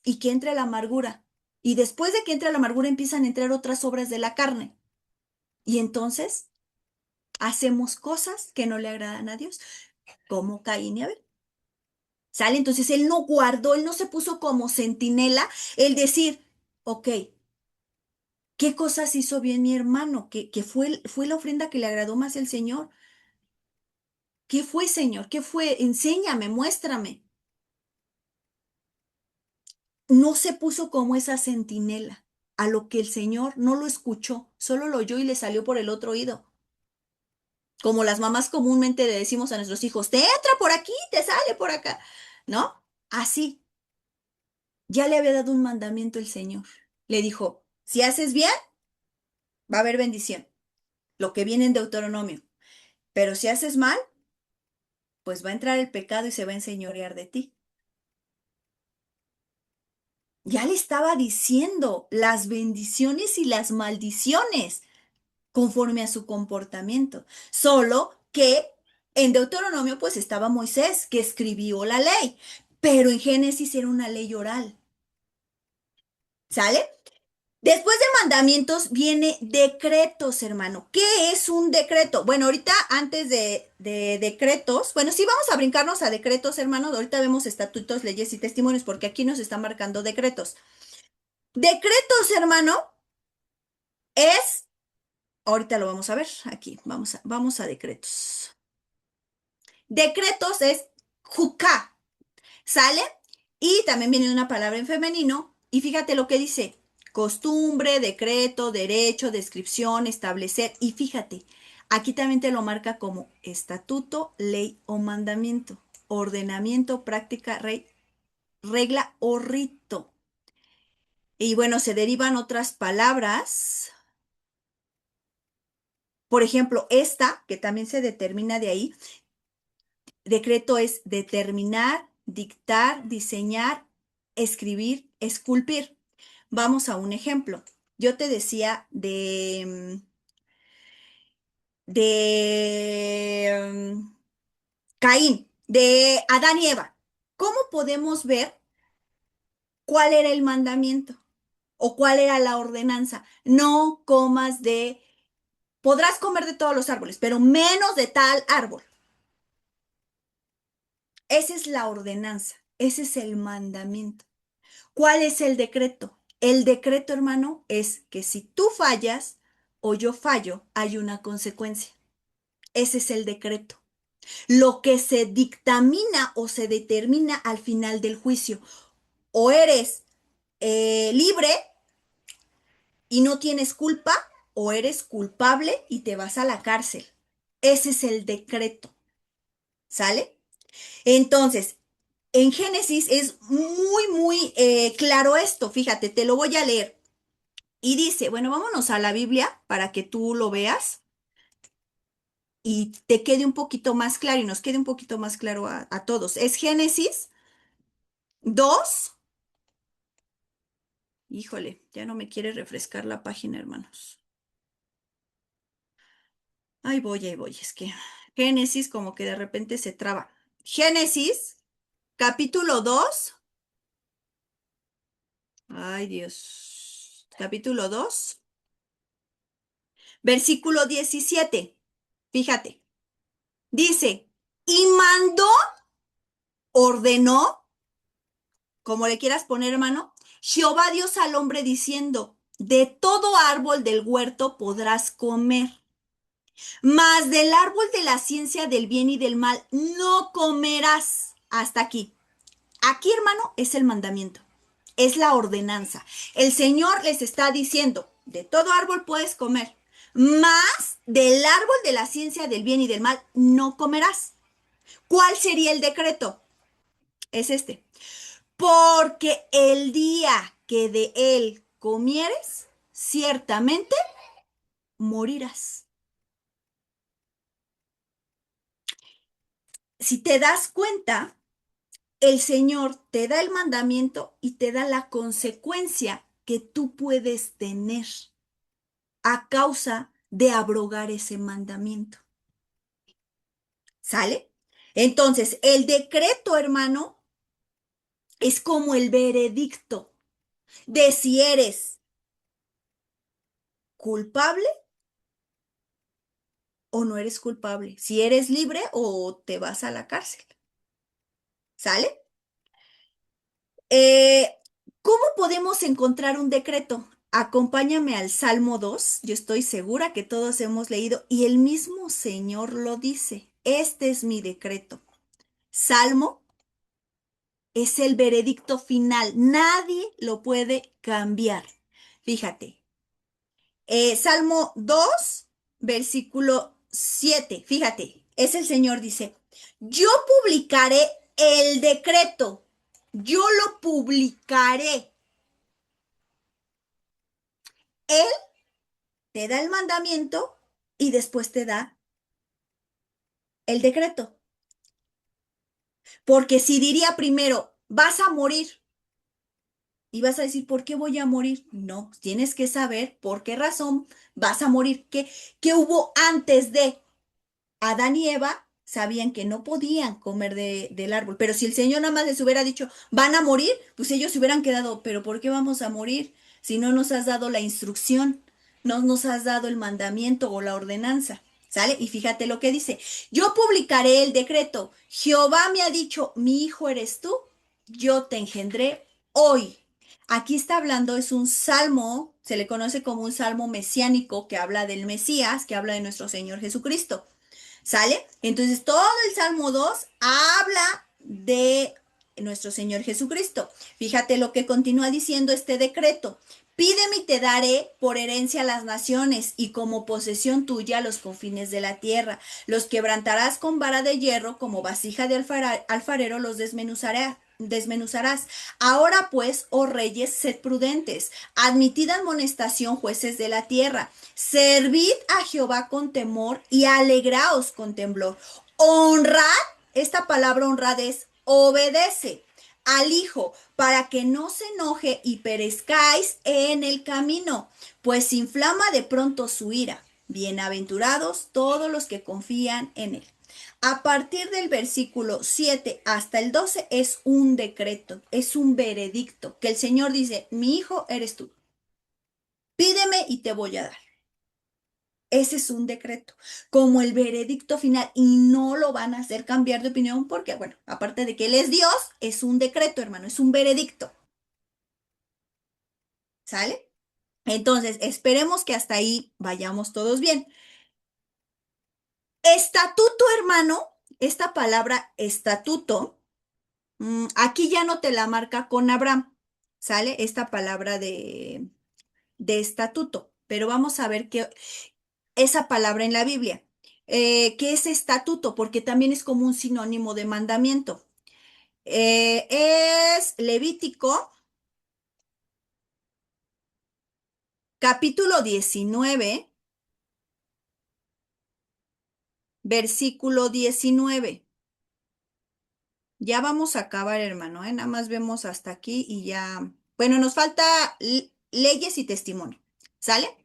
y que entre la amargura. Y después de que entre la amargura empiezan a entrar otras obras de la carne. Y entonces hacemos cosas que no le agradan a Dios, como Caín y Abel. ¿Sale? Entonces él no guardó, él no se puso como centinela el decir, ok, ¿qué cosas hizo bien mi hermano? ¿Qué fue la ofrenda que le agradó más al Señor? ¿Qué fue, Señor? ¿Qué fue? Enséñame, muéstrame. No se puso como esa centinela, a lo que el Señor no lo escuchó, solo lo oyó y le salió por el otro oído. Como las mamás comúnmente le decimos a nuestros hijos, te entra por aquí, te sale por acá, ¿no? Así, ya le había dado un mandamiento el Señor. Le dijo, si haces bien, va a haber bendición, lo que viene en Deuteronomio. Pero si haces mal, pues va a entrar el pecado y se va a enseñorear de ti. Ya le estaba diciendo las bendiciones y las maldiciones conforme a su comportamiento. Solo que en Deuteronomio pues estaba Moisés, que escribió la ley, pero en Génesis era una ley oral. ¿Sale? Después de mandamientos viene decretos, hermano. ¿Qué es un decreto? Bueno, ahorita antes de decretos, bueno, sí vamos a brincarnos a decretos, hermano. Ahorita vemos estatutos, leyes y testimonios, porque aquí nos están marcando decretos. Decretos, hermano, es, ahorita lo vamos a ver aquí, vamos a decretos. Decretos es juca, ¿sale? Y también viene una palabra en femenino. Y fíjate lo que dice. Costumbre, decreto, derecho, descripción, establecer. Y fíjate, aquí también te lo marca como estatuto, ley o mandamiento. Ordenamiento, práctica, regla o rito. Y bueno, se derivan otras palabras. Por ejemplo, esta, que también se determina de ahí, decreto es determinar, dictar, diseñar, escribir, esculpir. Vamos a un ejemplo. Yo te decía de Caín, de Adán y Eva. ¿Cómo podemos ver cuál era el mandamiento o cuál era la ordenanza? No comas podrás comer de todos los árboles, pero menos de tal árbol. Esa es la ordenanza, ese es el mandamiento. ¿Cuál es el decreto? El decreto, hermano, es que si tú fallas o yo fallo, hay una consecuencia. Ese es el decreto. Lo que se dictamina o se determina al final del juicio. O eres libre y no tienes culpa, o eres culpable y te vas a la cárcel. Ese es el decreto. ¿Sale? Entonces, en Génesis es muy claro esto. Fíjate, te lo voy a leer. Y dice, bueno, vámonos a la Biblia para que tú lo veas y te quede un poquito más claro y nos quede un poquito más claro a todos. Es Génesis 2. Híjole, ya no me quiere refrescar la página, hermanos. Ahí voy. Es que Génesis como que de repente se traba. Génesis, capítulo 2. Ay, Dios. Capítulo 2, versículo 17. Fíjate. Dice, y mandó, ordenó, como le quieras poner, hermano, Jehová Dios al hombre diciendo, de todo árbol del huerto podrás comer, mas del árbol de la ciencia del bien y del mal no comerás. Hasta aquí. Aquí, hermano, es el mandamiento, es la ordenanza. El Señor les está diciendo, de todo árbol puedes comer, mas del árbol de la ciencia del bien y del mal no comerás. ¿Cuál sería el decreto? Es este. porque el día que de él comieres, ciertamente morirás. Si te das cuenta, el Señor te da el mandamiento y te da la consecuencia que tú puedes tener a causa de abrogar ese mandamiento. ¿Sale? Entonces, el decreto, hermano, es como el veredicto de si eres culpable o no eres culpable, si eres libre o te vas a la cárcel. ¿Sale? Eh, ¿Cómo podemos encontrar un decreto? Acompáñame al Salmo 2. Yo estoy segura que todos hemos leído y el mismo Señor lo dice. Este es mi decreto. Salmo es el veredicto final. Nadie lo puede cambiar. Fíjate, Salmo 2, versículo 7. Fíjate, es el Señor dice, yo publicaré el decreto. Yo lo publicaré. Él te da el mandamiento y después te da el decreto. Porque si diría primero, vas a morir y vas a decir, ¿por qué voy a morir? No, tienes que saber por qué razón vas a morir. ¿Qué hubo antes de Adán y Eva? Sabían que no podían comer del árbol, pero si el Señor nada más les hubiera dicho, van a morir, pues ellos se hubieran quedado, pero ¿por qué vamos a morir si no nos has dado la instrucción, no nos has dado el mandamiento o la ordenanza? ¿Sale? Y fíjate lo que dice, yo publicaré el decreto, Jehová me ha dicho, mi hijo eres tú, yo te engendré hoy. Aquí está hablando, es un salmo, se le conoce como un salmo mesiánico que habla del Mesías, que habla de nuestro Señor Jesucristo. ¿Sale? Entonces todo el Salmo 2 habla de nuestro Señor Jesucristo. Fíjate lo que continúa diciendo este decreto. Pídeme y te daré por herencia las naciones y como posesión tuya los confines de la tierra. Los quebrantarás con vara de hierro, como vasija de alfarero los desmenuzarás. Ahora pues, oh reyes, sed prudentes. Admitid amonestación, jueces de la tierra. Servid a Jehová con temor y alegraos con temblor. Honrad, esta palabra honrad es obedece al Hijo, para que no se enoje y perezcáis en el camino, pues inflama de pronto su ira. Bienaventurados todos los que confían en él. A partir del versículo 7 hasta el 12 es un decreto, es un veredicto, que el Señor dice, mi hijo eres tú, pídeme y te voy a dar. Ese es un decreto, como el veredicto final, y no lo van a hacer cambiar de opinión porque, bueno, aparte de que Él es Dios, es un decreto, hermano, es un veredicto, ¿sale? Entonces, esperemos que hasta ahí vayamos todos bien. Estatuto, hermano, esta palabra estatuto, aquí ya no te la marca con Abraham, ¿sale? Esta palabra de estatuto, pero vamos a ver qué esa palabra en la Biblia. ¿Qué es estatuto? Porque también es como un sinónimo de mandamiento. Es Levítico, capítulo 19, versículo 19. Ya vamos a acabar, hermano, ¿eh? Nada más vemos hasta aquí y ya. Bueno, nos falta leyes y testimonio. ¿Sale?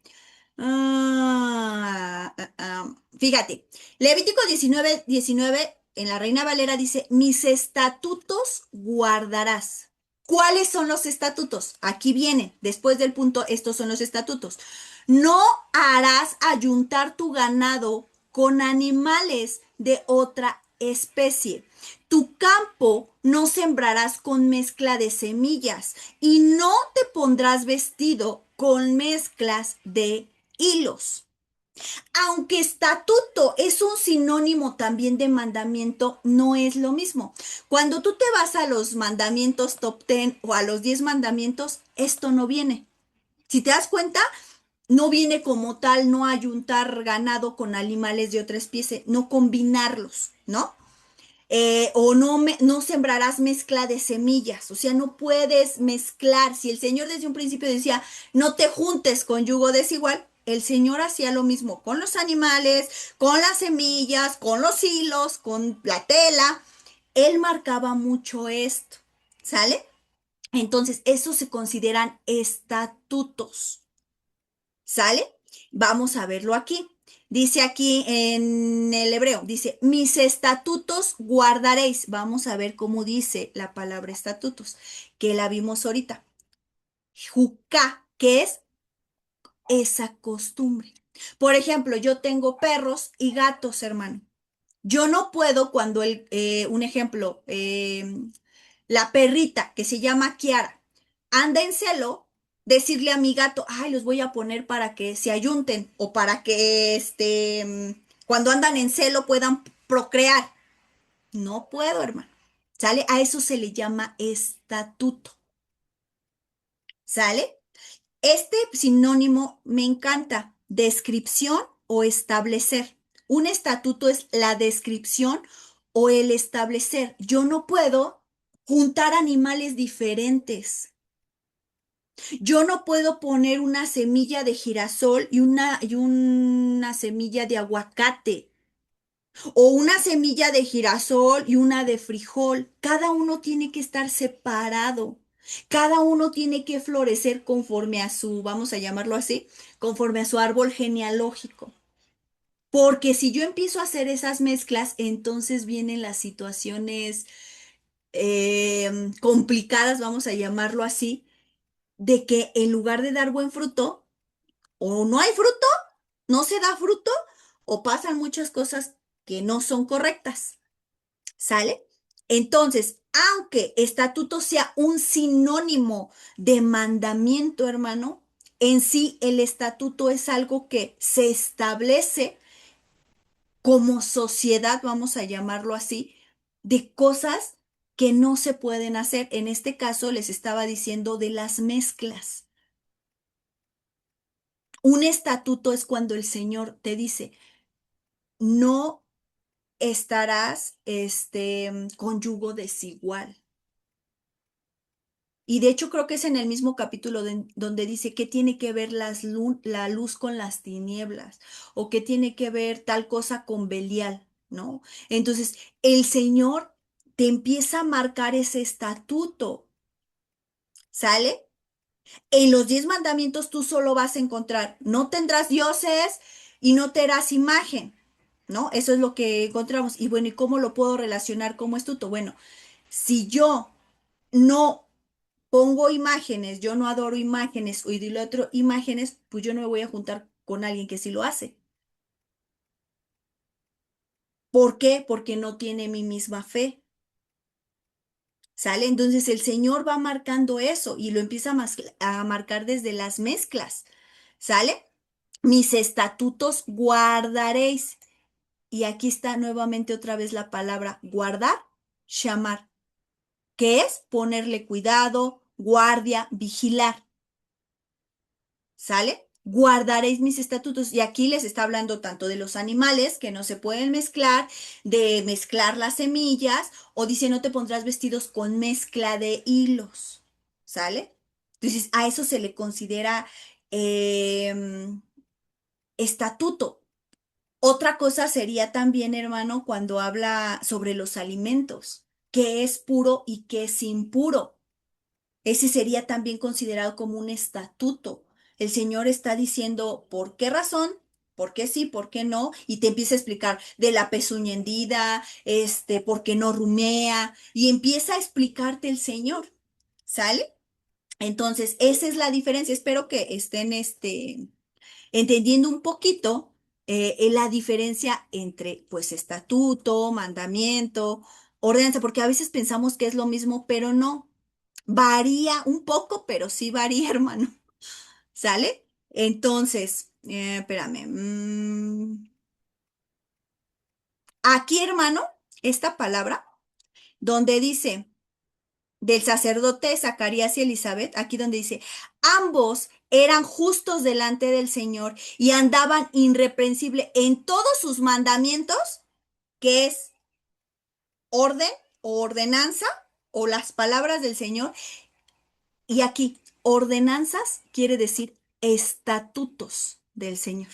Fíjate, Levítico 19 en la Reina Valera dice, mis estatutos guardarás. ¿Cuáles son los estatutos? Aquí viene, después del punto, estos son los estatutos. No harás ayuntar tu ganado con animales de otra especie. Tu campo no sembrarás con mezcla de semillas y no te pondrás vestido con mezclas de hilos. Aunque estatuto es un sinónimo también de mandamiento, no es lo mismo. Cuando tú te vas a los mandamientos top 10 o a los 10 mandamientos, esto no viene. Si te das cuenta, no viene como tal, no ayuntar ganado con animales de otra especie, no combinarlos, ¿no? O no, no sembrarás mezcla de semillas, o sea, no puedes mezclar. Si el Señor desde un principio decía, no te juntes con yugo desigual, el Señor hacía lo mismo con los animales, con las semillas, con los hilos, con la tela. Él marcaba mucho esto, ¿sale? Entonces, eso se consideran estatutos. ¿Sale? Vamos a verlo aquí. Dice aquí en el hebreo, dice, mis estatutos guardaréis. Vamos a ver cómo dice la palabra estatutos, que la vimos ahorita. Juca, que es esa costumbre. Por ejemplo, yo tengo perros y gatos, hermano. Yo no puedo cuando un ejemplo, la perrita que se llama Kiara anda en celo, decirle a mi gato, ay, los voy a poner para que se ayunten o para que cuando andan en celo puedan procrear. No puedo, hermano. ¿Sale? A eso se le llama estatuto. ¿Sale? Este sinónimo me encanta, descripción o establecer. Un estatuto es la descripción o el establecer. Yo no puedo juntar animales diferentes. Yo no puedo poner una semilla de girasol y una semilla de aguacate o una semilla de girasol y una de frijol. Cada uno tiene que estar separado. Cada uno tiene que florecer conforme a su, vamos a llamarlo así, conforme a su árbol genealógico. Porque si yo empiezo a hacer esas mezclas, entonces vienen las situaciones complicadas, vamos a llamarlo así, de que en lugar de dar buen fruto, o no hay fruto, no se da fruto, o pasan muchas cosas que no son correctas. ¿Sale? Entonces, aunque estatuto sea un sinónimo de mandamiento, hermano, en sí el estatuto es algo que se establece como sociedad, vamos a llamarlo así, de cosas que no se pueden hacer. En este caso les estaba diciendo de las mezclas. Un estatuto es cuando el Señor te dice, no estarás con yugo desigual. Y de hecho creo que es en el mismo capítulo donde dice qué tiene que ver la luz con las tinieblas o qué tiene que ver tal cosa con Belial, ¿no? Entonces, el Señor te empieza a marcar ese estatuto, ¿sale? En los 10 mandamientos tú solo vas a encontrar, no tendrás dioses y no te harás imagen, ¿no? Eso es lo que encontramos. Y bueno, ¿y cómo lo puedo relacionar como estatuto? Bueno, si yo no pongo imágenes, yo no adoro imágenes o idolatro imágenes, pues yo no me voy a juntar con alguien que sí lo hace. ¿Por qué? Porque no tiene mi misma fe. ¿Sale? Entonces el Señor va marcando eso y lo empieza a marcar desde las mezclas. ¿Sale? Mis estatutos guardaréis. Y aquí está nuevamente otra vez la palabra guardar, llamar, que es ponerle cuidado, guardia, vigilar. ¿Sale? Guardaréis mis estatutos. Y aquí les está hablando tanto de los animales que no se pueden mezclar, de mezclar las semillas, o dice no te pondrás vestidos con mezcla de hilos. ¿Sale? Entonces, a eso se le considera estatuto. Otra cosa sería también, hermano, cuando habla sobre los alimentos, qué es puro y qué es impuro. Ese sería también considerado como un estatuto. El Señor está diciendo por qué razón, por qué sí, por qué no, y te empieza a explicar de la pezuña hendida, por qué no rumea, y empieza a explicarte el Señor, ¿sale? Entonces, esa es la diferencia. Espero que estén, entendiendo un poquito la diferencia entre, pues, estatuto, mandamiento, ordenanza, porque a veces pensamos que es lo mismo, pero no. Varía un poco, pero sí varía, hermano. ¿Sale? Entonces, espérame. Aquí, hermano, esta palabra, donde dice del sacerdote Zacarías y Elizabeth, aquí donde dice, ambos eran justos delante del Señor y andaban irreprensible en todos sus mandamientos, que es orden o ordenanza o las palabras del Señor. Y aquí, ordenanzas quiere decir estatutos del Señor.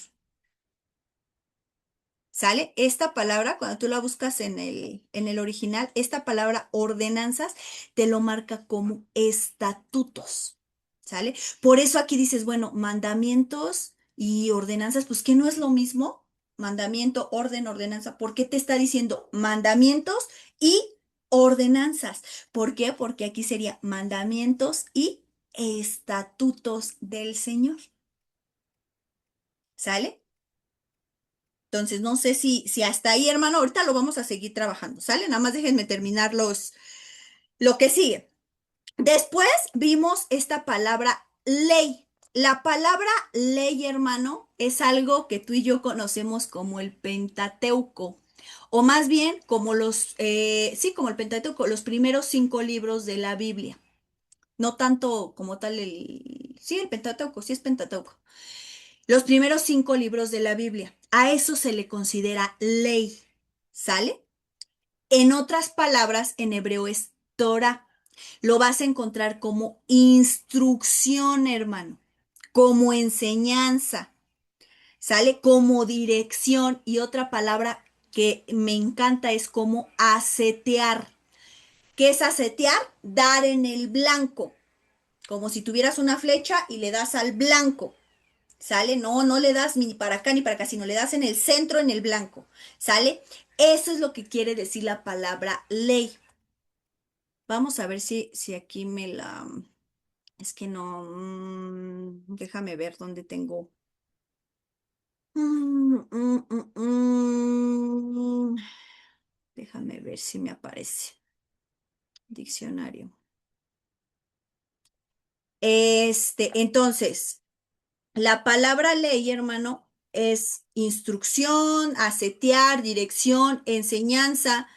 ¿Sale? Esta palabra, cuando tú la buscas en el original, esta palabra ordenanzas te lo marca como estatutos. ¿Sale? Por eso aquí dices, bueno, mandamientos y ordenanzas, pues que no es lo mismo. Mandamiento, orden, ordenanza. ¿Por qué te está diciendo mandamientos y ordenanzas? ¿Por qué? Porque aquí sería mandamientos y estatutos del Señor. ¿Sale? Entonces, no sé si hasta ahí, hermano, ahorita lo vamos a seguir trabajando, ¿sale? Nada más déjenme terminar lo que sigue. Después vimos esta palabra ley. La palabra ley, hermano, es algo que tú y yo conocemos como el Pentateuco, o más bien como sí, como el Pentateuco, los primeros 5 libros de la Biblia. No tanto como tal sí, el Pentateuco, sí es Pentateuco. Los primeros 5 libros de la Biblia. A eso se le considera ley. ¿Sale? En otras palabras, en hebreo es Torah. Lo vas a encontrar como instrucción, hermano, como enseñanza, ¿sale? Como dirección. Y otra palabra que me encanta es como asetear. ¿Qué es asetear? Dar en el blanco, como si tuvieras una flecha y le das al blanco. ¿Sale? No, no le das ni para acá ni para acá, sino le das en el centro, en el blanco. ¿Sale? Eso es lo que quiere decir la palabra ley. Vamos a ver si aquí me la... Es que no... déjame ver dónde tengo... Mm, mm, mm, mm. Déjame ver si me aparece. Diccionario. Entonces, la palabra ley, hermano, es instrucción, asetear, dirección, enseñanza,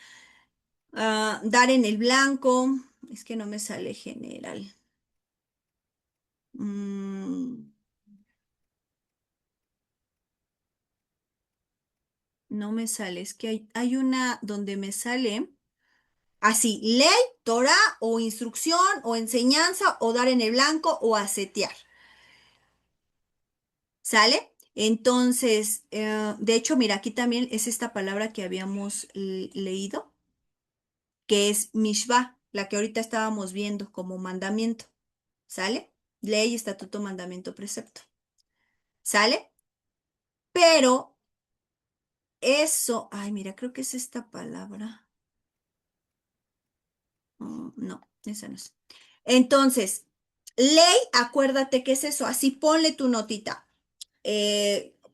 dar en el blanco. Es que no me sale general. Mm, no me sale. Es que hay una donde me sale así, ley, Torah o instrucción o enseñanza o dar en el blanco o asetear. ¿Sale? Entonces, de hecho, mira, aquí también es esta palabra que habíamos leído, que es mishvah, la que ahorita estábamos viendo como mandamiento. ¿Sale? Ley, estatuto, mandamiento, precepto. ¿Sale? Pero eso, ay, mira, creo que es esta palabra. No, esa no es. Entonces, ley, acuérdate que es eso, así ponle tu notita.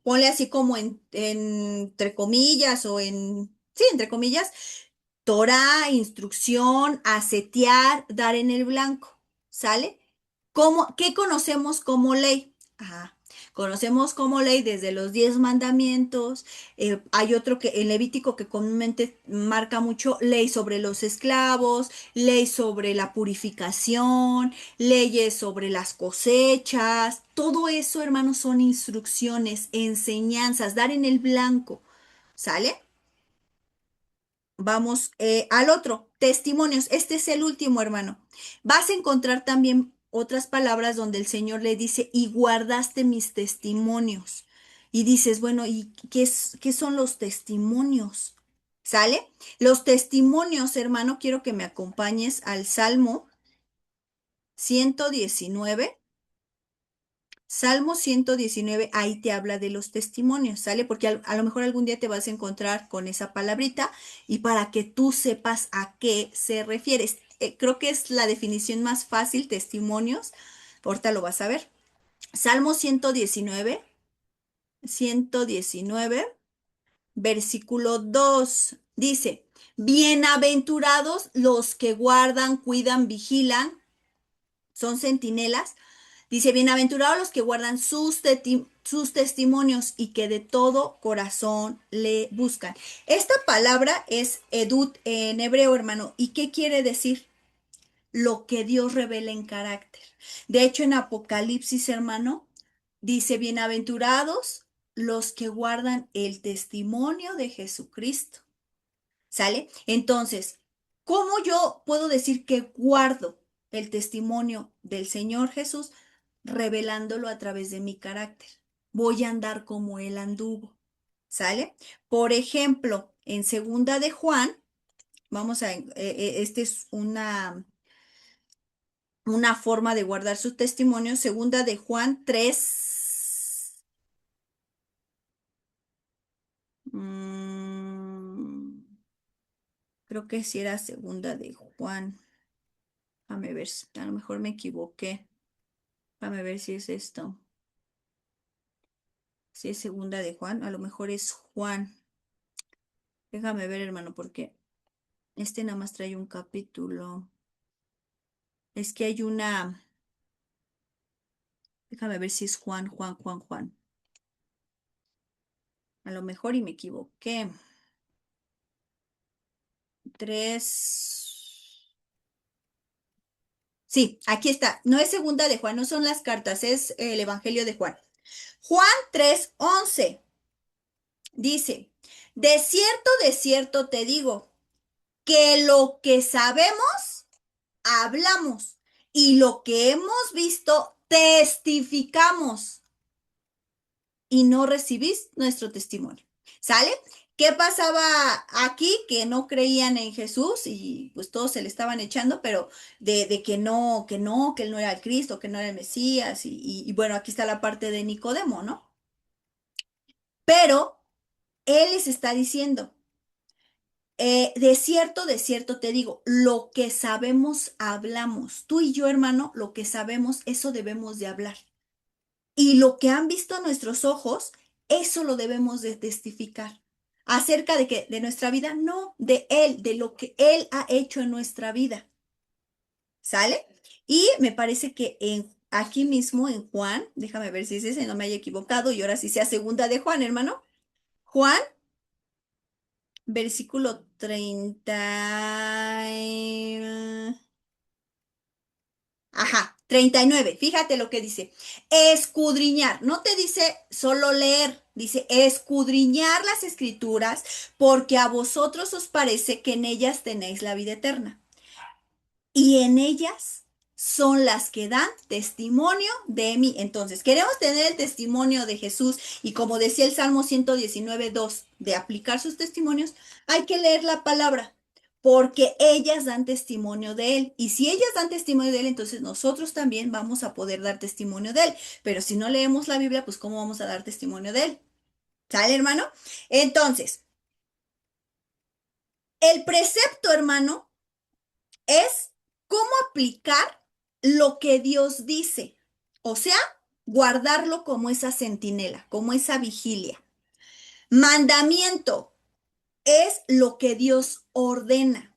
Ponle así como entre comillas o sí, entre comillas, Torah, instrucción, asetear, dar en el blanco, ¿sale? ¿Qué conocemos como ley? Ajá. Conocemos como ley desde los 10 mandamientos. Hay otro que en Levítico que comúnmente marca mucho ley sobre los esclavos, ley sobre la purificación, leyes sobre las cosechas. Todo eso, hermanos, son instrucciones, enseñanzas, dar en el blanco, ¿sale? Vamos al otro, testimonios. Este es el último, hermano. Vas a encontrar también otras palabras donde el Señor le dice, y guardaste mis testimonios. Y dices, bueno, ¿y qué son los testimonios? ¿Sale? Los testimonios, hermano, quiero que me acompañes al Salmo 119. Salmo 119, ahí te habla de los testimonios, ¿sale? Porque a lo mejor algún día te vas a encontrar con esa palabrita y para que tú sepas a qué se refiere. Creo que es la definición más fácil, testimonios. Ahorita lo vas a ver. Salmo 119, versículo 2 dice, bienaventurados los que guardan, cuidan, vigilan, son centinelas. Dice, bienaventurados los que guardan sus testimonios y que de todo corazón le buscan. Esta palabra es edut en hebreo, hermano. ¿Y qué quiere decir? Lo que Dios revela en carácter. De hecho, en Apocalipsis, hermano, dice, bienaventurados los que guardan el testimonio de Jesucristo. ¿Sale? Entonces, ¿Cómo yo puedo decir que guardo el testimonio del Señor Jesús? Revelándolo a través de mi carácter. Voy a andar como Él anduvo. ¿Sale? Por ejemplo, en segunda de Juan, este es una forma de guardar su testimonio, segunda de Juan 3. mm, Creo que sí era segunda de Juan. Déjame ver, a lo mejor me equivoqué. Déjame ver si es esto. Si es segunda de Juan, a lo mejor es Juan. Déjame ver, hermano, porque este nada más trae un capítulo. Es que hay una. Déjame ver si es Juan, Juan, Juan, Juan. A lo mejor y me equivoqué. 3. Sí, aquí está. No es segunda de Juan, no son las cartas, es el Evangelio de Juan. Juan 3:11 dice, de cierto te digo, que lo que sabemos, hablamos, y lo que hemos visto, testificamos, y no recibís nuestro testimonio. ¿Sale? ¿Qué pasaba aquí? Que no creían en Jesús y pues todos se le estaban echando, pero de que él no era el Cristo, que no era el Mesías, y bueno, aquí está la parte de Nicodemo, ¿no? Pero él les está diciendo, de cierto te digo, lo que sabemos hablamos. Tú y yo, hermano, lo que sabemos, eso debemos de hablar. Y lo que han visto nuestros ojos, eso lo debemos de testificar. ¿Acerca de qué? ¿De nuestra vida? No, de Él, de lo que Él ha hecho en nuestra vida. ¿Sale? Y me parece que aquí mismo en Juan, déjame ver si es ese, no me haya equivocado, y ahora sí sea segunda de Juan, hermano. Juan, versículo 30. Ajá, 39. Fíjate lo que dice. Escudriñar. No te dice solo leer, dice escudriñar las escrituras porque a vosotros os parece que en ellas tenéis la vida eterna. Y en ellas son las que dan testimonio de mí. Entonces, queremos tener el testimonio de Jesús y como decía el Salmo 119:2, de aplicar sus testimonios, hay que leer la palabra porque ellas dan testimonio de Él. Y si ellas dan testimonio de Él, entonces nosotros también vamos a poder dar testimonio de Él. Pero si no leemos la Biblia, pues ¿cómo vamos a dar testimonio de Él? ¿Sale, hermano? Entonces, el precepto, hermano, es cómo aplicar lo que Dios dice. O sea, guardarlo como esa centinela, como esa vigilia. Mandamiento es lo que Dios ordena.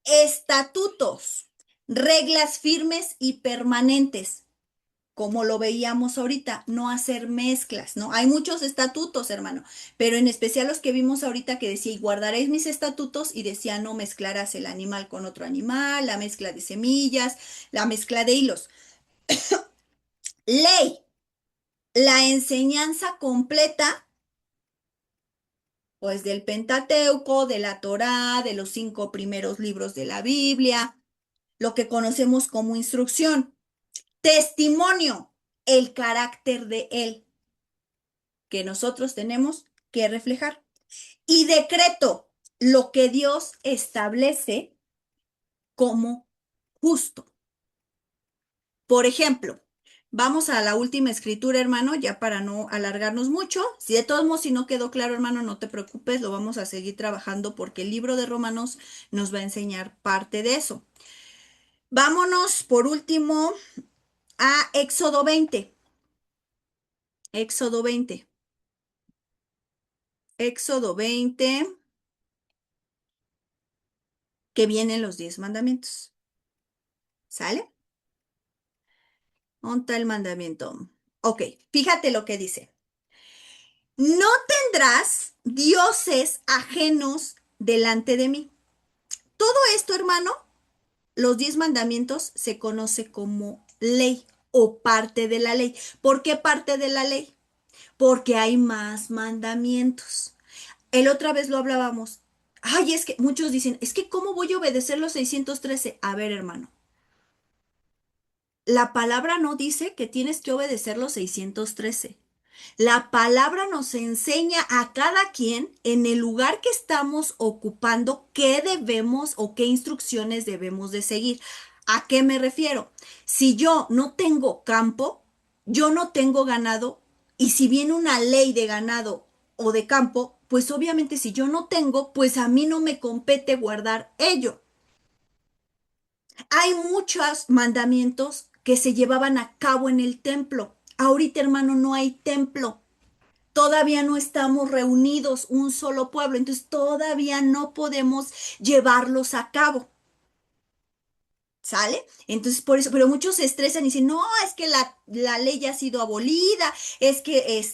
Estatutos, reglas firmes y permanentes, como lo veíamos ahorita, no hacer mezclas, ¿no? Hay muchos estatutos, hermano, pero en especial los que vimos ahorita que decía, y guardaréis mis estatutos, y decía, no mezclarás el animal con otro animal, la mezcla de semillas, la mezcla de hilos. Ley, la enseñanza completa, pues del Pentateuco, de la Torá, de los 5 primeros libros de la Biblia, lo que conocemos como instrucción. Testimonio, el carácter de él que nosotros tenemos que reflejar. Y decreto, lo que Dios establece como justo. Por ejemplo, vamos a la última escritura, hermano, ya para no alargarnos mucho. Si de todos modos, si no quedó claro, hermano, no te preocupes, lo vamos a seguir trabajando porque el libro de Romanos nos va a enseñar parte de eso. Vámonos por último a Éxodo 20. Éxodo 20. Éxodo 20, que vienen los 10 mandamientos. ¿Sale? ¿Dónde está el mandamiento? Ok, fíjate lo que dice. No tendrás dioses ajenos delante de mí. Todo esto, hermano, los 10 mandamientos se conoce como ley o parte de la ley. ¿Por qué parte de la ley? Porque hay más mandamientos. El otra vez lo hablábamos. Ay, es que muchos dicen, es que ¿cómo voy a obedecer los 613? A ver, hermano, la palabra no dice que tienes que obedecer los 613. La palabra nos enseña a cada quien en el lugar que estamos ocupando qué debemos o qué instrucciones debemos de seguir. ¿A qué me refiero? Si yo no tengo campo, yo no tengo ganado, y si viene una ley de ganado o de campo, pues obviamente si yo no tengo, pues a mí no me compete guardar ello. Hay muchos mandamientos que se llevaban a cabo en el templo. Ahorita, hermano, no hay templo. Todavía no estamos reunidos un solo pueblo, entonces todavía no podemos llevarlos a cabo. ¿Sale? Entonces, por eso, pero muchos se estresan y dicen, no, es que la ley ya ha sido abolida, es que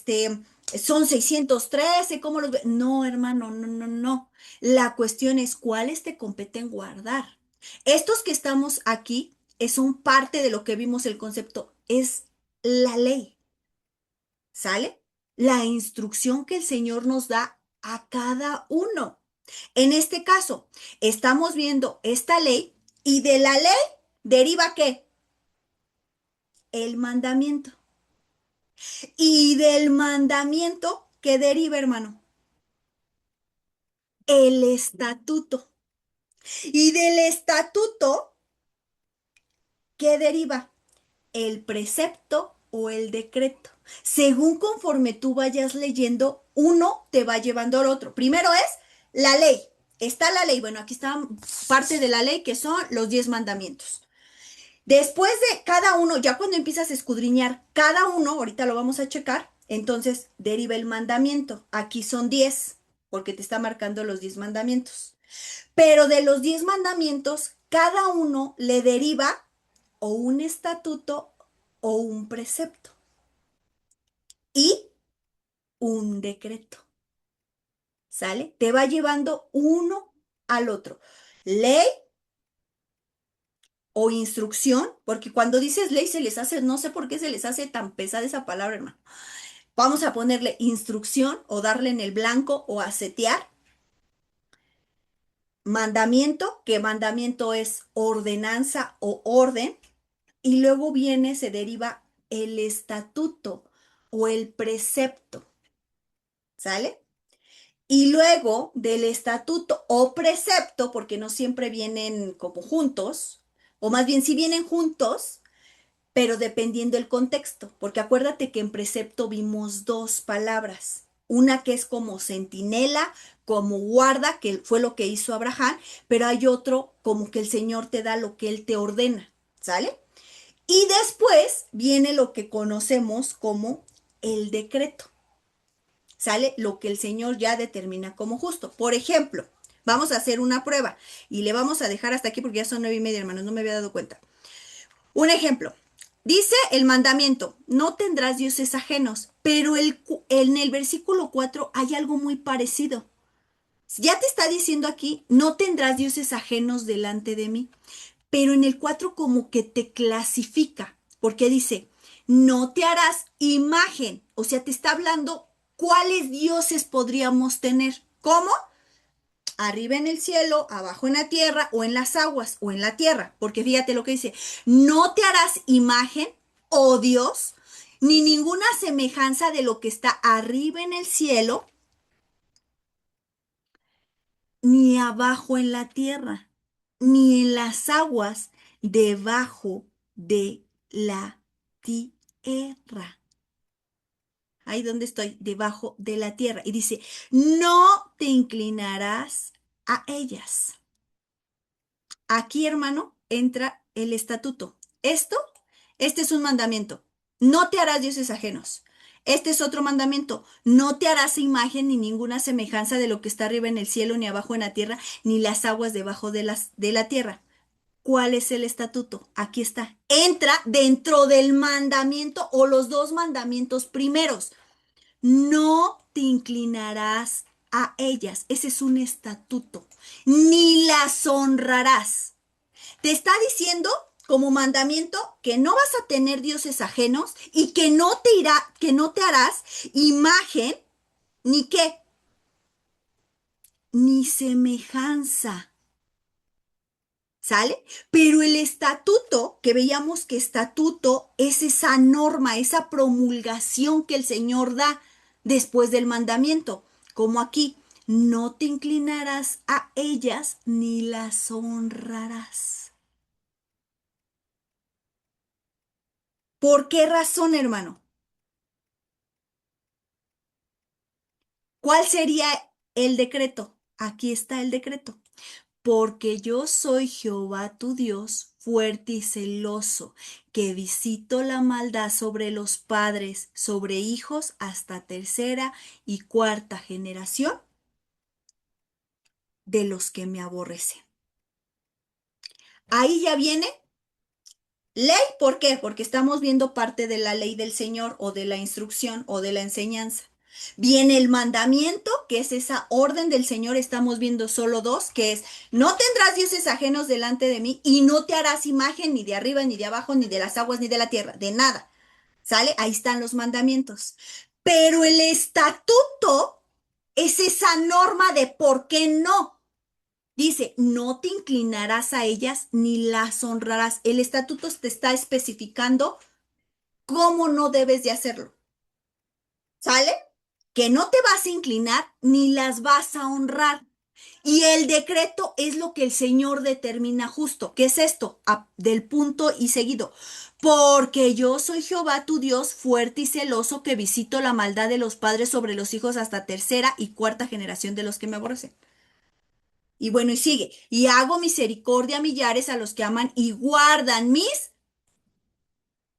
son 613, ¿cómo los ve? No, hermano, no, no, no. La cuestión es cuáles te competen guardar. Estos que estamos aquí son parte de lo que vimos el concepto, es la ley. ¿Sale? La instrucción que el Señor nos da a cada uno. En este caso, estamos viendo esta ley y de la ley deriva ¿qué? El mandamiento. Y del mandamiento, ¿qué deriva, hermano? El estatuto. Y del estatuto, ¿qué deriva? El precepto o el decreto. Según conforme tú vayas leyendo, uno te va llevando al otro. Primero es la ley. Está la ley. Bueno, aquí está parte de la ley que son los 10 mandamientos. Después de cada uno, ya cuando empiezas a escudriñar cada uno, ahorita lo vamos a checar, entonces deriva el mandamiento. Aquí son 10 porque te está marcando los 10 mandamientos. Pero de los 10 mandamientos, cada uno le deriva o un estatuto o un precepto y un decreto. ¿Sale? Te va llevando uno al otro. Ley o instrucción, porque cuando dices ley se les hace, no sé por qué se les hace tan pesada esa palabra, hermano. Vamos a ponerle instrucción o darle en el blanco o a setear. Mandamiento, que mandamiento es ordenanza o orden. Y luego viene, se deriva el estatuto o el precepto. ¿Sale? Y luego del estatuto o precepto, porque no siempre vienen como juntos, o más bien sí vienen juntos, pero dependiendo el contexto, porque acuérdate que en precepto vimos dos palabras, una que es como centinela, como guarda, que fue lo que hizo Abraham, pero hay otro como que el Señor te da lo que Él te ordena, ¿sale? Y después viene lo que conocemos como el decreto. ¿Sale? Lo que el Señor ya determina como justo. Por ejemplo, vamos a hacer una prueba y le vamos a dejar hasta aquí porque ya son 9:30, hermanos, no me había dado cuenta. Un ejemplo. Dice el mandamiento, no tendrás dioses ajenos, pero en el versículo 4 hay algo muy parecido. Ya te está diciendo aquí, no tendrás dioses ajenos delante de mí, pero en el 4 como que te clasifica, porque dice, no te harás imagen, o sea, te está hablando cuáles dioses podríamos tener. ¿Cómo? Arriba en el cielo, abajo en la tierra, o en las aguas, o en la tierra, porque fíjate lo que dice, no te harás imagen, oh Dios, ni ninguna semejanza de lo que está arriba en el cielo, ni abajo en la tierra, ni en las aguas debajo de la tierra. Ahí donde estoy, debajo de la tierra. Y dice, no te inclinarás a ellas. Aquí, hermano, entra el estatuto. Este es un mandamiento. No te harás dioses ajenos. Este es otro mandamiento. No te harás imagen ni ninguna semejanza de lo que está arriba en el cielo, ni abajo en la tierra, ni las aguas debajo de la tierra. ¿Cuál es el estatuto? Aquí está. Entra dentro del mandamiento o los dos mandamientos primeros. No te inclinarás a ellas. Ese es un estatuto. Ni las honrarás. Te está diciendo como mandamiento que no vas a tener dioses ajenos y que no te harás imagen ni qué, ni semejanza. ¿Sale? Pero el estatuto, que veíamos que estatuto es esa norma, esa promulgación que el Señor da después del mandamiento, como aquí, no te inclinarás a ellas ni las honrarás. ¿Por qué razón, hermano? ¿Cuál sería el decreto? Aquí está el decreto. Porque yo soy Jehová tu Dios, fuerte y celoso, que visito la maldad sobre los padres, sobre hijos, hasta tercera y cuarta generación de los que me aborrecen. Ahí ya viene ley, ¿por qué? Porque estamos viendo parte de la ley del Señor o de la instrucción o de la enseñanza. Viene el mandamiento, que es esa orden del Señor, estamos viendo solo dos, que es, no tendrás dioses ajenos delante de mí y no te harás imagen ni de arriba, ni de abajo, ni de las aguas, ni de la tierra, de nada. ¿Sale? Ahí están los mandamientos. Pero el estatuto es esa norma de por qué no. Dice, no te inclinarás a ellas ni las honrarás. El estatuto te está especificando cómo no debes de hacerlo. ¿Sale? Que no te vas a inclinar ni las vas a honrar. Y el decreto es lo que el Señor determina justo. ¿Qué es esto? Del punto y seguido. Porque yo soy Jehová tu Dios, fuerte y celoso, que visito la maldad de los padres sobre los hijos hasta tercera y cuarta generación de los que me aborrecen. Y bueno, y sigue. Y hago misericordia a millares a los que aman y guardan mis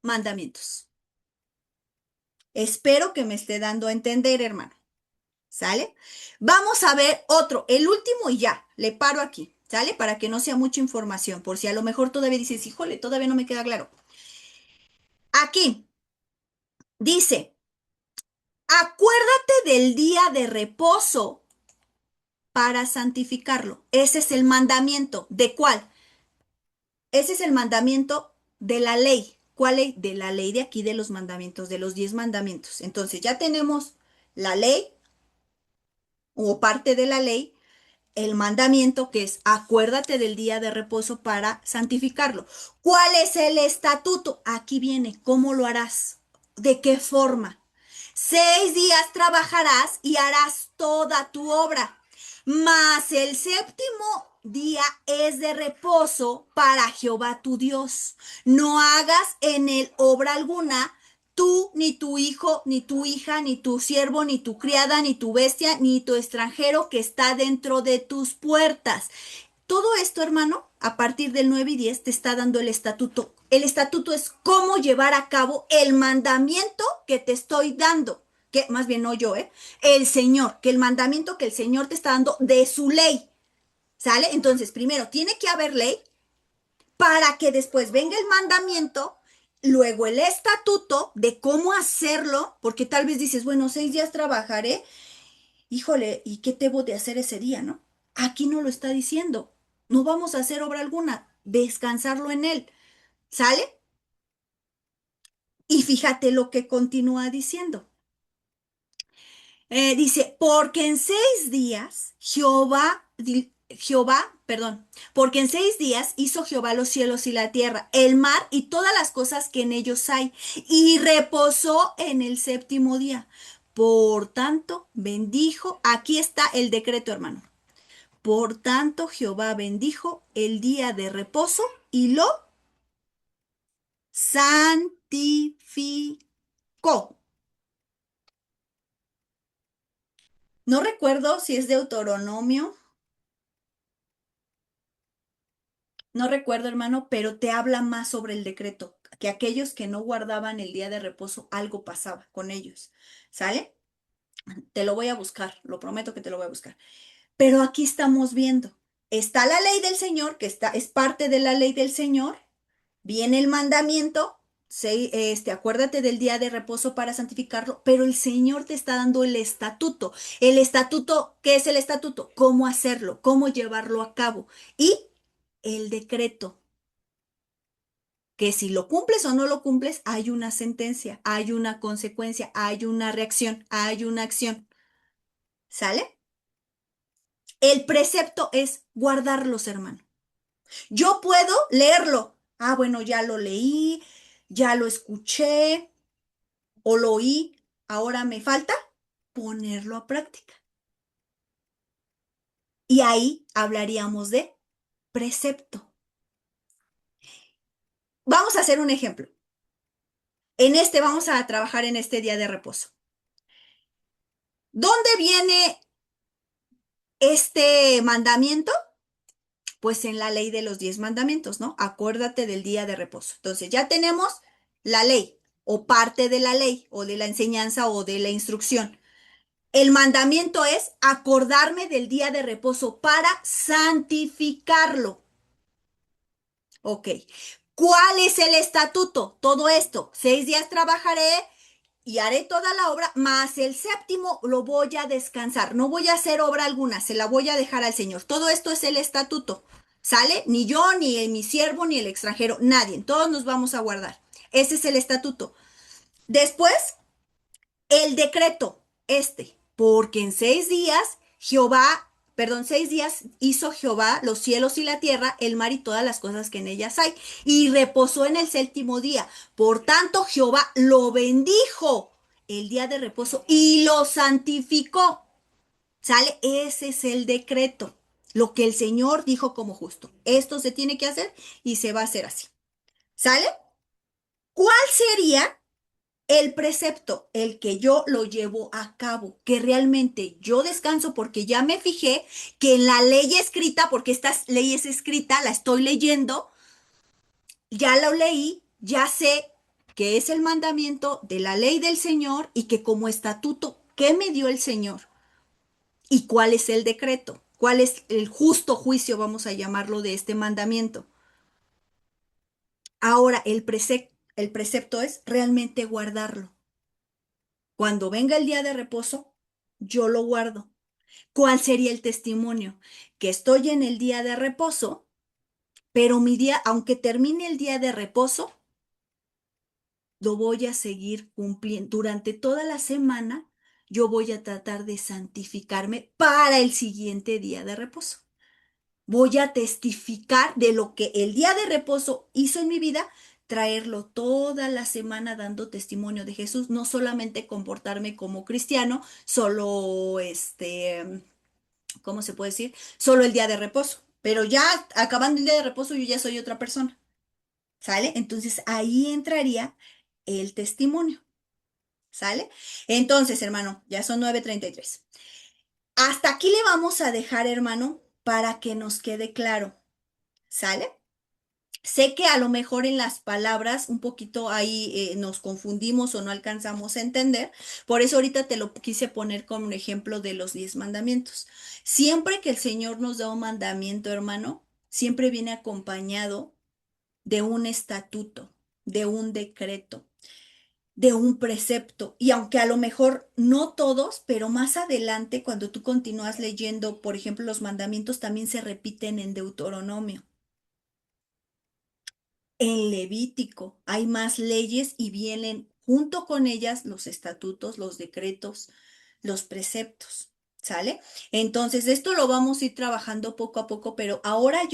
mandamientos. Espero que me esté dando a entender, hermano. ¿Sale? Vamos a ver otro, el último y ya, le paro aquí, ¿sale? Para que no sea mucha información, por si a lo mejor todavía dices, híjole, todavía no me queda claro. Aquí dice, acuérdate del día de reposo para santificarlo. Ese es el mandamiento. ¿De cuál? Ese es el mandamiento de la ley. ¿Cuál ley? De la ley de aquí, de los mandamientos, de los 10 mandamientos. Entonces ya tenemos la ley o parte de la ley, el mandamiento que es acuérdate del día de reposo para santificarlo. ¿Cuál es el estatuto? Aquí viene, ¿cómo lo harás? ¿De qué forma? 6 días trabajarás y harás toda tu obra, mas el séptimo día es de reposo para Jehová tu Dios. No hagas en él obra alguna, tú, ni tu hijo, ni tu hija, ni tu siervo, ni tu criada, ni tu bestia, ni tu extranjero que está dentro de tus puertas. Todo esto, hermano, a partir del 9 y 10 te está dando el estatuto. El estatuto es cómo llevar a cabo el mandamiento que te estoy dando. Que más bien no yo, ¿eh? El Señor, que el mandamiento que el Señor te está dando de su ley. ¿Sale? Entonces, primero tiene que haber ley para que después venga el mandamiento, luego el estatuto de cómo hacerlo, porque tal vez dices, bueno, 6 días trabajaré, híjole, ¿y qué debo de hacer ese día, no? Aquí no lo está diciendo. No vamos a hacer obra alguna, descansarlo en él. ¿Sale? Y fíjate lo que continúa diciendo. Dice, porque en 6 días perdón, porque en 6 días hizo Jehová los cielos y la tierra, el mar y todas las cosas que en ellos hay, y reposó en el séptimo día. Por tanto, bendijo, aquí está el decreto, hermano. Por tanto, Jehová bendijo el día de reposo y lo santificó. No recuerdo si es Deuteronomio, no recuerdo, hermano, pero te habla más sobre el decreto, que aquellos que no guardaban el día de reposo, algo pasaba con ellos. ¿Sale? Te lo voy a buscar, lo prometo que te lo voy a buscar. Pero aquí estamos viendo, está la ley del Señor, que es parte de la ley del Señor, viene el mandamiento, acuérdate del día de reposo para santificarlo, pero el Señor te está dando el estatuto. El estatuto, ¿qué es el estatuto? ¿Cómo hacerlo? ¿Cómo llevarlo a cabo? Y el decreto, que si lo cumples o no lo cumples, hay una sentencia, hay una consecuencia, hay una reacción, hay una acción. ¿Sale? El precepto es guardarlos, hermano. Yo puedo leerlo. Ah, bueno, ya lo leí, ya lo escuché o lo oí. Ahora me falta ponerlo a práctica. Y ahí hablaríamos de precepto. Vamos a hacer un ejemplo. Vamos a trabajar en este día de reposo. ¿Dónde viene este mandamiento? Pues en la ley de los 10 mandamientos, ¿no? Acuérdate del día de reposo. Entonces ya tenemos la ley o parte de la ley o de la enseñanza o de la instrucción. El mandamiento es acordarme del día de reposo para santificarlo. Ok. ¿Cuál es el estatuto? Todo esto. 6 días trabajaré y haré toda la obra, más el séptimo lo voy a descansar. No voy a hacer obra alguna, se la voy a dejar al Señor. Todo esto es el estatuto. ¿Sale? Ni yo, ni mi siervo, ni el extranjero, nadie. Todos nos vamos a guardar. Ese es el estatuto. Después, el decreto, porque en 6 días perdón, 6 días hizo Jehová los cielos y la tierra, el mar y todas las cosas que en ellas hay, y reposó en el séptimo día. Por tanto, Jehová lo bendijo el día de reposo y lo santificó. ¿Sale? Ese es el decreto, lo que el Señor dijo como justo. Esto se tiene que hacer y se va a hacer así. ¿Sale? ¿Cuál sería el precepto? El que yo lo llevo a cabo, que realmente yo descanso porque ya me fijé que en la ley escrita, porque esta ley es escrita, la estoy leyendo, ya lo leí, ya sé que es el mandamiento de la ley del Señor y que como estatuto, ¿qué me dio el Señor? ¿Y cuál es el decreto? ¿Cuál es el justo juicio, vamos a llamarlo, de este mandamiento? Ahora, el precepto es realmente guardarlo. Cuando venga el día de reposo, yo lo guardo. ¿Cuál sería el testimonio? Que estoy en el día de reposo, pero mi día, aunque termine el día de reposo, lo voy a seguir cumpliendo. Durante toda la semana, yo voy a tratar de santificarme para el siguiente día de reposo. Voy a testificar de lo que el día de reposo hizo en mi vida, traerlo toda la semana dando testimonio de Jesús, no solamente comportarme como cristiano, solo ¿cómo se puede decir? Solo el día de reposo. Pero ya acabando el día de reposo, yo ya soy otra persona. ¿Sale? Entonces ahí entraría el testimonio. ¿Sale? Entonces, hermano, ya son 9:33. Hasta aquí le vamos a dejar, hermano, para que nos quede claro. ¿Sale? Sé que a lo mejor en las palabras un poquito ahí nos confundimos o no alcanzamos a entender, por eso ahorita te lo quise poner como ejemplo de los 10 mandamientos. Siempre que el Señor nos da un mandamiento, hermano, siempre viene acompañado de un estatuto, de un decreto, de un precepto. Y aunque a lo mejor no todos, pero más adelante, cuando tú continúas leyendo, por ejemplo, los mandamientos también se repiten en Deuteronomio. En Levítico hay más leyes y vienen junto con ellas los estatutos, los decretos, los preceptos, ¿sale? Entonces, esto lo vamos a ir trabajando poco a poco, pero ahora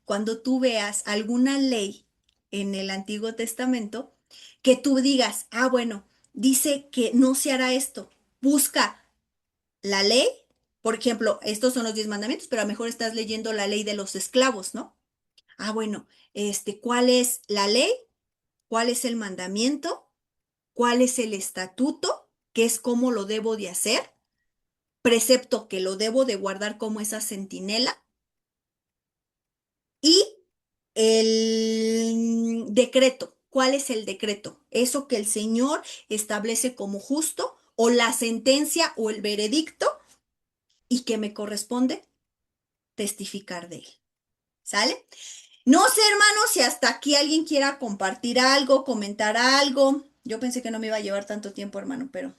cuando tú veas alguna ley en el Antiguo Testamento, que tú digas, ah, bueno, dice que no se hará esto, busca la ley, por ejemplo, estos son los 10 mandamientos, pero a lo mejor estás leyendo la ley de los esclavos, ¿no? Ah, bueno, ¿cuál es la ley? ¿Cuál es el mandamiento? ¿Cuál es el estatuto? ¿Qué es cómo lo debo de hacer? Precepto que lo debo de guardar como esa centinela. Y el decreto. ¿Cuál es el decreto? Eso que el Señor establece como justo o la sentencia o el veredicto y que me corresponde testificar de él. ¿Sale? No sé, hermano, si hasta aquí alguien quiera compartir algo, comentar algo. Yo pensé que no me iba a llevar tanto tiempo, hermano, pero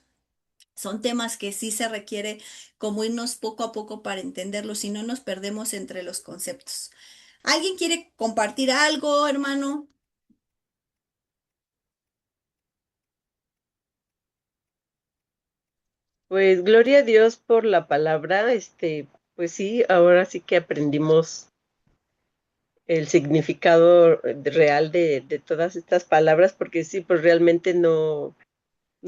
son temas que sí se requiere como irnos poco a poco para entenderlos, si no nos perdemos entre los conceptos. ¿Alguien quiere compartir algo, hermano? Pues gloria a Dios por la palabra. Pues sí, ahora sí que aprendimos el significado real de todas estas palabras, porque sí, pues realmente no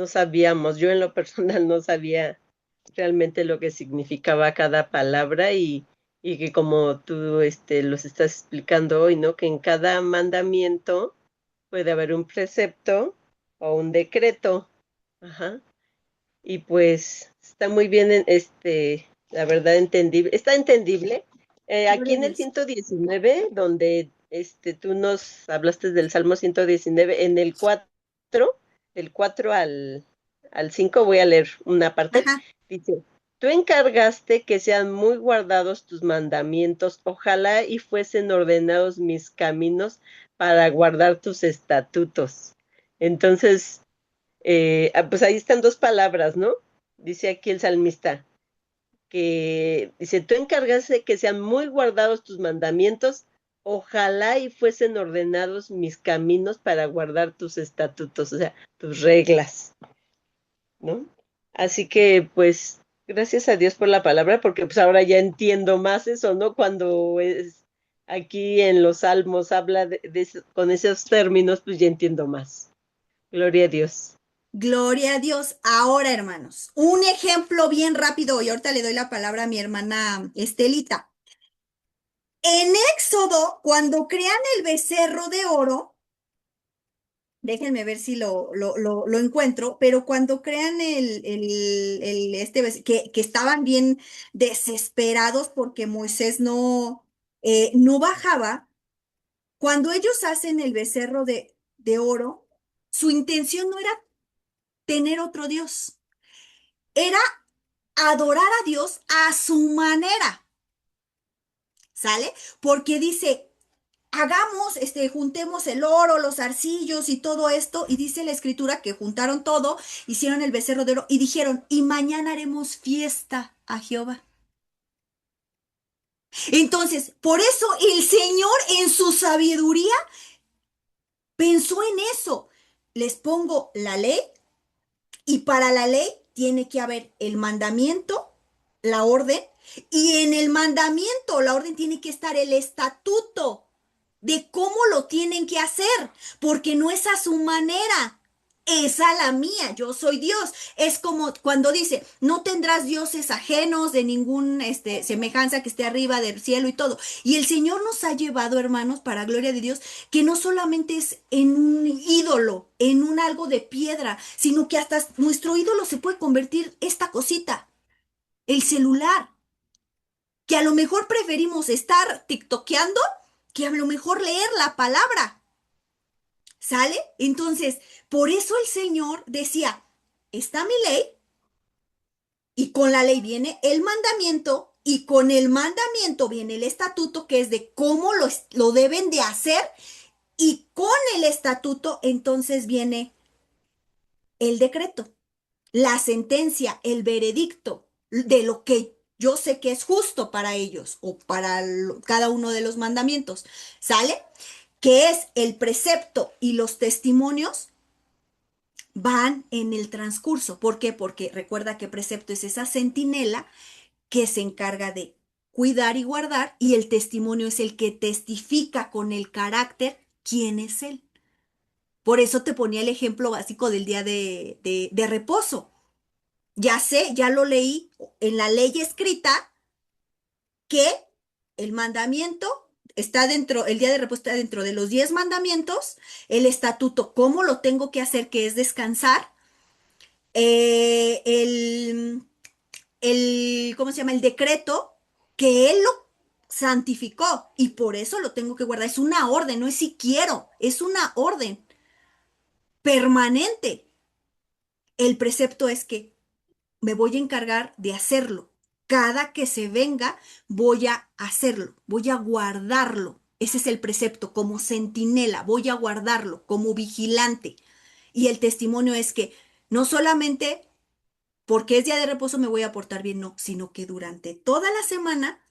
sabíamos, yo en lo personal no sabía realmente lo que significaba cada palabra y que como tú los estás explicando hoy, ¿no? Que en cada mandamiento puede haber un precepto o un decreto. Ajá. Y pues está muy bien, la verdad, entendible. Está entendible. Aquí Gloria a en el Dios. 119 donde tú nos hablaste del Salmo 119 en el 4 del 4 al 5 voy a leer una parte. Ajá. Dice, tú encargaste que sean muy guardados tus mandamientos, ojalá y fuesen ordenados mis caminos para guardar tus estatutos. Entonces, pues ahí están dos palabras, ¿no? Dice aquí el salmista, que dice, tú encargas de que sean muy guardados tus mandamientos, ojalá y fuesen ordenados mis caminos para guardar tus estatutos, o sea, tus reglas, ¿no? Así que, pues, gracias a Dios por la palabra, porque pues ahora ya entiendo más eso, ¿no? Cuando es aquí en los salmos habla con esos términos, pues ya entiendo más. Gloria a Dios. Gloria a Dios. Ahora, hermanos, un ejemplo bien rápido, y ahorita le doy la palabra a mi hermana Estelita. En Éxodo, cuando crean el becerro de oro, déjenme ver si lo encuentro, pero cuando crean que estaban bien desesperados porque Moisés no bajaba, cuando ellos hacen el becerro de oro, su intención no era tener otro Dios, era adorar a Dios a su manera, ¿sale? Porque dice, hagamos, juntemos el oro, los arcillos y todo esto, y dice la escritura que juntaron todo, hicieron el becerro de oro y dijeron, y mañana haremos fiesta a Jehová. Entonces, por eso el Señor en su sabiduría pensó en eso. Les pongo la ley y para la ley tiene que haber el mandamiento, la orden, y en el mandamiento, la orden tiene que estar el estatuto de cómo lo tienen que hacer, porque no es a su manera, es a la mía, yo soy Dios. Es como cuando dice, no tendrás dioses ajenos de ningún semejanza que esté arriba del cielo y todo. Y el Señor nos ha llevado, hermanos, para gloria de Dios, que no solamente es en un ídolo, en un algo de piedra, sino que hasta nuestro ídolo se puede convertir esta cosita, el celular, que a lo mejor preferimos estar tiktokeando que a lo mejor leer la palabra. ¿Sale? Entonces, por eso el Señor decía, está mi ley y con la ley viene el mandamiento y con el mandamiento viene el estatuto que es de cómo lo deben de hacer y con el estatuto entonces viene el decreto, la sentencia, el veredicto de lo que yo sé que es justo para ellos o para cada uno de los mandamientos. ¿Sale? Que es el precepto y los testimonios van en el transcurso. ¿Por qué? Porque recuerda que precepto es esa centinela que se encarga de cuidar y guardar y el testimonio es el que testifica con el carácter quién es él. Por eso te ponía el ejemplo básico del día de reposo. Ya sé, ya lo leí en la ley escrita que el mandamiento está dentro, el día de reposo está dentro de los 10 mandamientos, el estatuto, cómo lo tengo que hacer, que es descansar, eh, el, ¿cómo se llama? El decreto que él lo santificó y por eso lo tengo que guardar. Es una orden, no es si quiero, es una orden permanente. El precepto es que me voy a encargar de hacerlo. Cada que se venga, voy a hacerlo, voy a guardarlo. Ese es el precepto, como centinela, voy a guardarlo, como vigilante. Y el testimonio es que no solamente porque es día de reposo me voy a portar bien, no, sino que durante toda la semana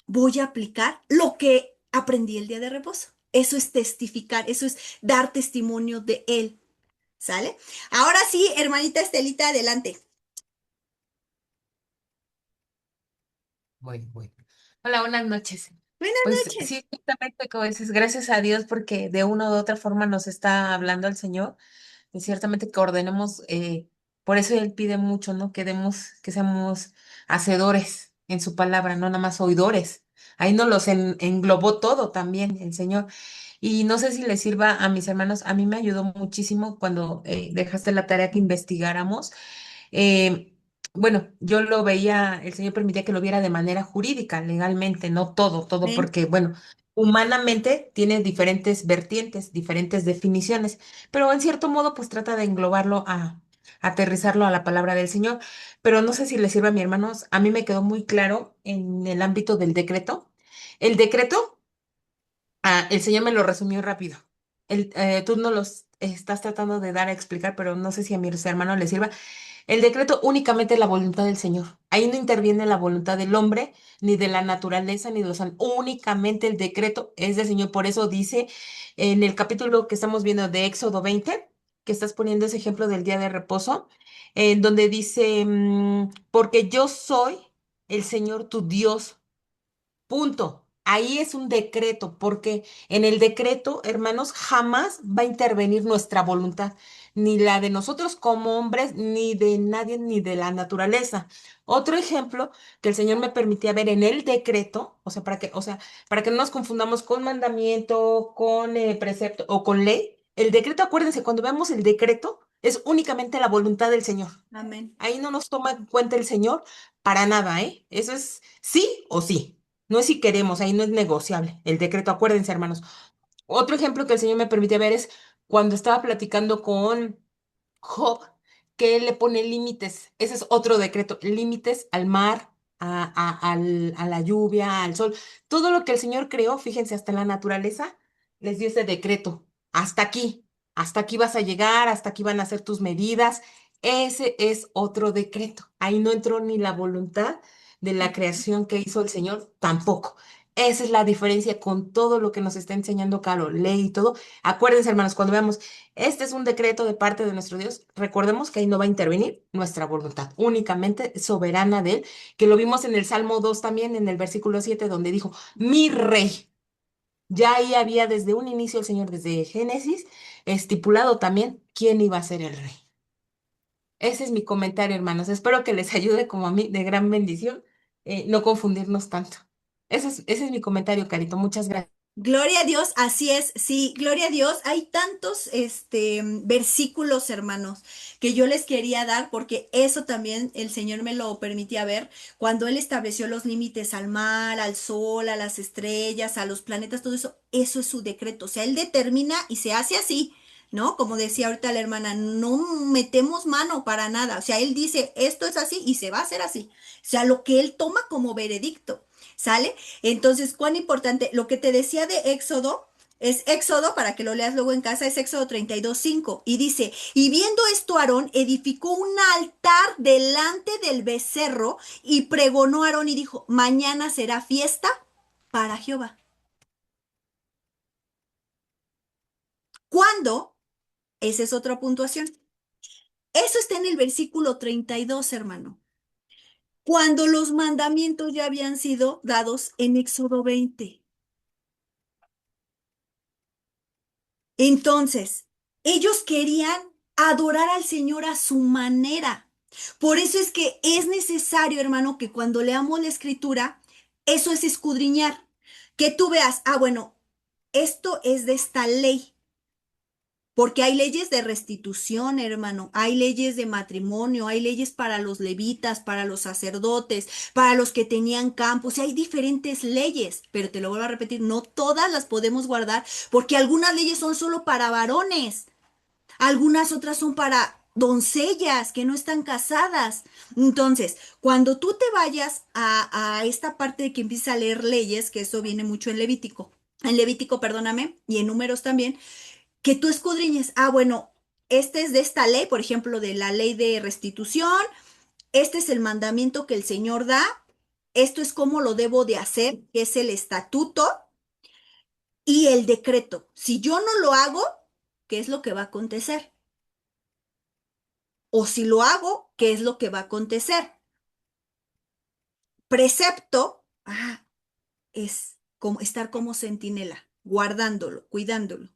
voy a aplicar lo que aprendí el día de reposo. Eso es testificar, eso es dar testimonio de él. ¿Sale? Ahora sí, hermanita Estelita, adelante. Bueno, bueno. Hola, buenas noches. Buenas Pues noches. sí, justamente como dices, gracias a Dios porque de una u otra forma nos está hablando el Señor y ciertamente que ordenemos, por eso Él pide mucho, ¿no? Que seamos hacedores en su palabra, no nada más oidores. Ahí nos los englobó todo también el Señor. Y no sé si le sirva a mis hermanos, a mí me ayudó muchísimo cuando dejaste la tarea que investigáramos. Eh, bueno, yo lo veía, el Señor permitía que lo viera de manera jurídica, legalmente, no todo, Amén. porque, bueno, humanamente tiene diferentes vertientes, diferentes definiciones, pero en cierto modo, pues trata de englobarlo aterrizarlo a la palabra del Señor. Pero no sé si le sirve a mis hermanos, a mí me quedó muy claro en el ámbito del decreto. El decreto, el Señor me lo resumió rápido. Tú no los estás tratando de dar a explicar, pero no sé si a mis hermanos les sirva. El decreto únicamente es la voluntad del Señor. Ahí no interviene la voluntad del hombre, ni de la naturaleza, ni de los animales. Únicamente el decreto es del Señor. Por eso dice en el capítulo que estamos viendo de Éxodo 20, que estás poniendo ese ejemplo del día de reposo, en donde dice, porque yo soy el Señor tu Dios. Punto. Ahí es un decreto, porque en el decreto, hermanos, jamás va a intervenir nuestra voluntad, ni la de nosotros como hombres, ni de nadie, ni de la naturaleza. Otro ejemplo que el Señor me permitía ver en el decreto, para que no nos confundamos con mandamiento, con precepto o con ley. El decreto, acuérdense, cuando vemos el decreto, es únicamente la voluntad del Señor. Amén. Ahí no nos toma en cuenta el Señor para nada, ¿eh? Eso es sí o sí. No es si queremos, ahí no es negociable. El decreto, acuérdense, hermanos. Otro ejemplo que el Señor me permite ver es cuando estaba platicando con Job, que él le pone límites. Ese es otro decreto, límites al mar, a la lluvia, al sol. Todo lo que el Señor creó, fíjense, hasta la naturaleza, les dio ese decreto. Hasta aquí vas a llegar, hasta aquí van a ser tus medidas. Ese es otro decreto. Ahí no entró ni la voluntad de la creación que hizo el Señor, tampoco. Esa es la diferencia con todo lo que nos está enseñando Caro, ley y todo. Acuérdense, hermanos, cuando veamos este es un decreto de parte de nuestro Dios. Recordemos que ahí no va a intervenir nuestra voluntad, únicamente soberana de Él, que lo vimos en el Salmo 2 también, en el versículo 7 donde dijo, mi rey. Ya ahí había desde un inicio el Señor, desde Génesis, estipulado también quién iba a ser el rey. Ese es mi comentario, hermanos. Espero que les ayude como a mí de gran bendición, no confundirnos tanto. Ese es mi comentario, Carito. Muchas gracias. Gloria a Dios, así es, sí, gloria a Dios. Hay tantos, versículos, hermanos, que yo les quería dar porque eso también el Señor me lo permitía ver cuando Él estableció los límites al mar, al sol, a las estrellas, a los planetas, todo eso, eso es su decreto. O sea, Él determina y se hace así, ¿no? Como decía ahorita la hermana, no metemos mano para nada. O sea, Él dice, esto es así y se va a hacer así. O sea, lo que Él toma como veredicto. ¿Sale? Entonces, cuán importante, lo que te decía de Éxodo, es Éxodo, para que lo leas luego en casa, es Éxodo 32:5. Y dice, y viendo esto Aarón, edificó un altar delante del becerro y pregonó a Aarón y dijo, mañana será fiesta para Jehová. ¿Cuándo? Esa es otra puntuación. Eso está en el versículo 32, hermano. Cuando los mandamientos ya habían sido dados en Éxodo 20. Entonces, ellos querían adorar al Señor a su manera. Por eso es que es necesario, hermano, que cuando leamos la escritura, eso es escudriñar. Que tú veas, bueno, esto es de esta ley. Porque hay leyes de restitución, hermano, hay leyes de matrimonio, hay leyes para los levitas, para los sacerdotes, para los que tenían campos, y hay diferentes leyes, pero te lo vuelvo a repetir, no todas las podemos guardar porque algunas leyes son solo para varones, algunas otras son para doncellas que no están casadas. Entonces, cuando tú te vayas a esta parte de que empieza a leer leyes, que eso viene mucho en Levítico, perdóname, y en Números también, que tú escudriñes, bueno, este es de esta ley, por ejemplo, de la ley de restitución, este es el mandamiento que el Señor da, esto es cómo lo debo de hacer, que es el estatuto y el decreto. Si yo no lo hago, ¿qué es lo que va a acontecer? O si lo hago, ¿qué es lo que va a acontecer? precepto, es como estar como centinela, guardándolo, cuidándolo.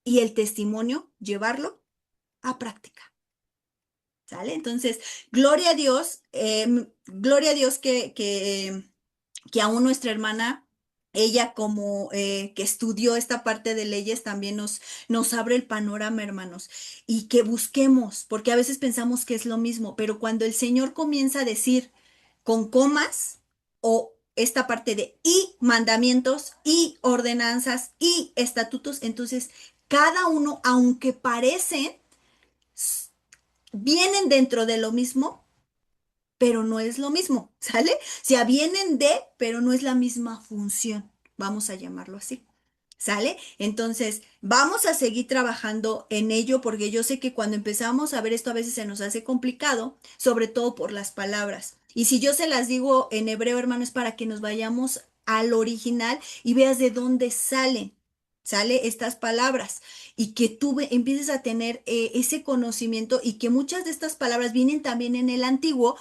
Y el testimonio, llevarlo a práctica. ¿Sale? Entonces, gloria a Dios que aún nuestra hermana, ella como que estudió esta parte de leyes, también nos abre el panorama, hermanos, y que busquemos, porque a veces pensamos que es lo mismo, pero cuando el Señor comienza a decir con comas o esta parte de y mandamientos y ordenanzas y estatutos, entonces cada uno, aunque parecen, vienen dentro de lo mismo, pero no es lo mismo, ¿sale? O sea, vienen de, pero no es la misma función, vamos a llamarlo así, ¿sale? Entonces, vamos a seguir trabajando en ello porque yo sé que cuando empezamos a ver esto a veces se nos hace complicado, sobre todo por las palabras. Y si yo se las digo en hebreo, hermano, es para que nos vayamos al original y veas de dónde salen. Sale estas palabras y que tú empieces a tener ese conocimiento y que muchas de estas palabras vienen también en el antiguo,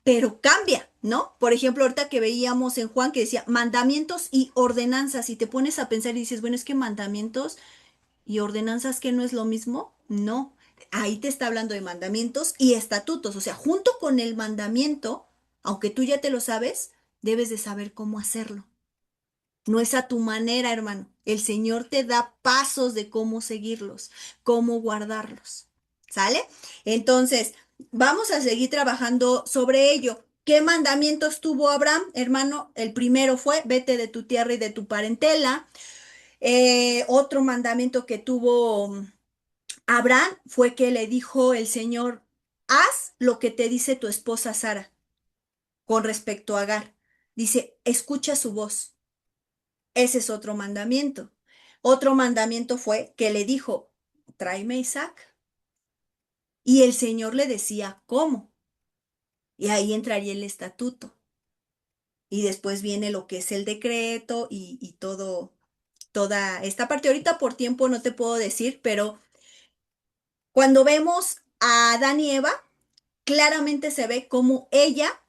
pero cambia, ¿no? Por ejemplo, ahorita que veíamos en Juan que decía mandamientos y ordenanzas, y te pones a pensar y dices, bueno, es que mandamientos y ordenanzas que no es lo mismo, no. Ahí te está hablando de mandamientos y estatutos, o sea, junto con el mandamiento, aunque tú ya te lo sabes, debes de saber cómo hacerlo. No es a tu manera, hermano. El Señor te da pasos de cómo seguirlos, cómo guardarlos. ¿Sale? Entonces, vamos a seguir trabajando sobre ello. ¿Qué mandamientos tuvo Abraham, hermano? El primero fue, vete de tu tierra y de tu parentela. Otro mandamiento que tuvo Abraham fue que le dijo el Señor, haz lo que te dice tu esposa Sara con respecto a Agar. Dice, escucha su voz. Ese es otro mandamiento. Otro mandamiento fue que le dijo, tráeme a Isaac. Y el Señor le decía, ¿cómo? Y ahí entraría el estatuto. Y después viene lo que es el decreto y toda esta parte. Ahorita por tiempo no te puedo decir, pero cuando vemos a Adán y Eva, claramente se ve cómo ella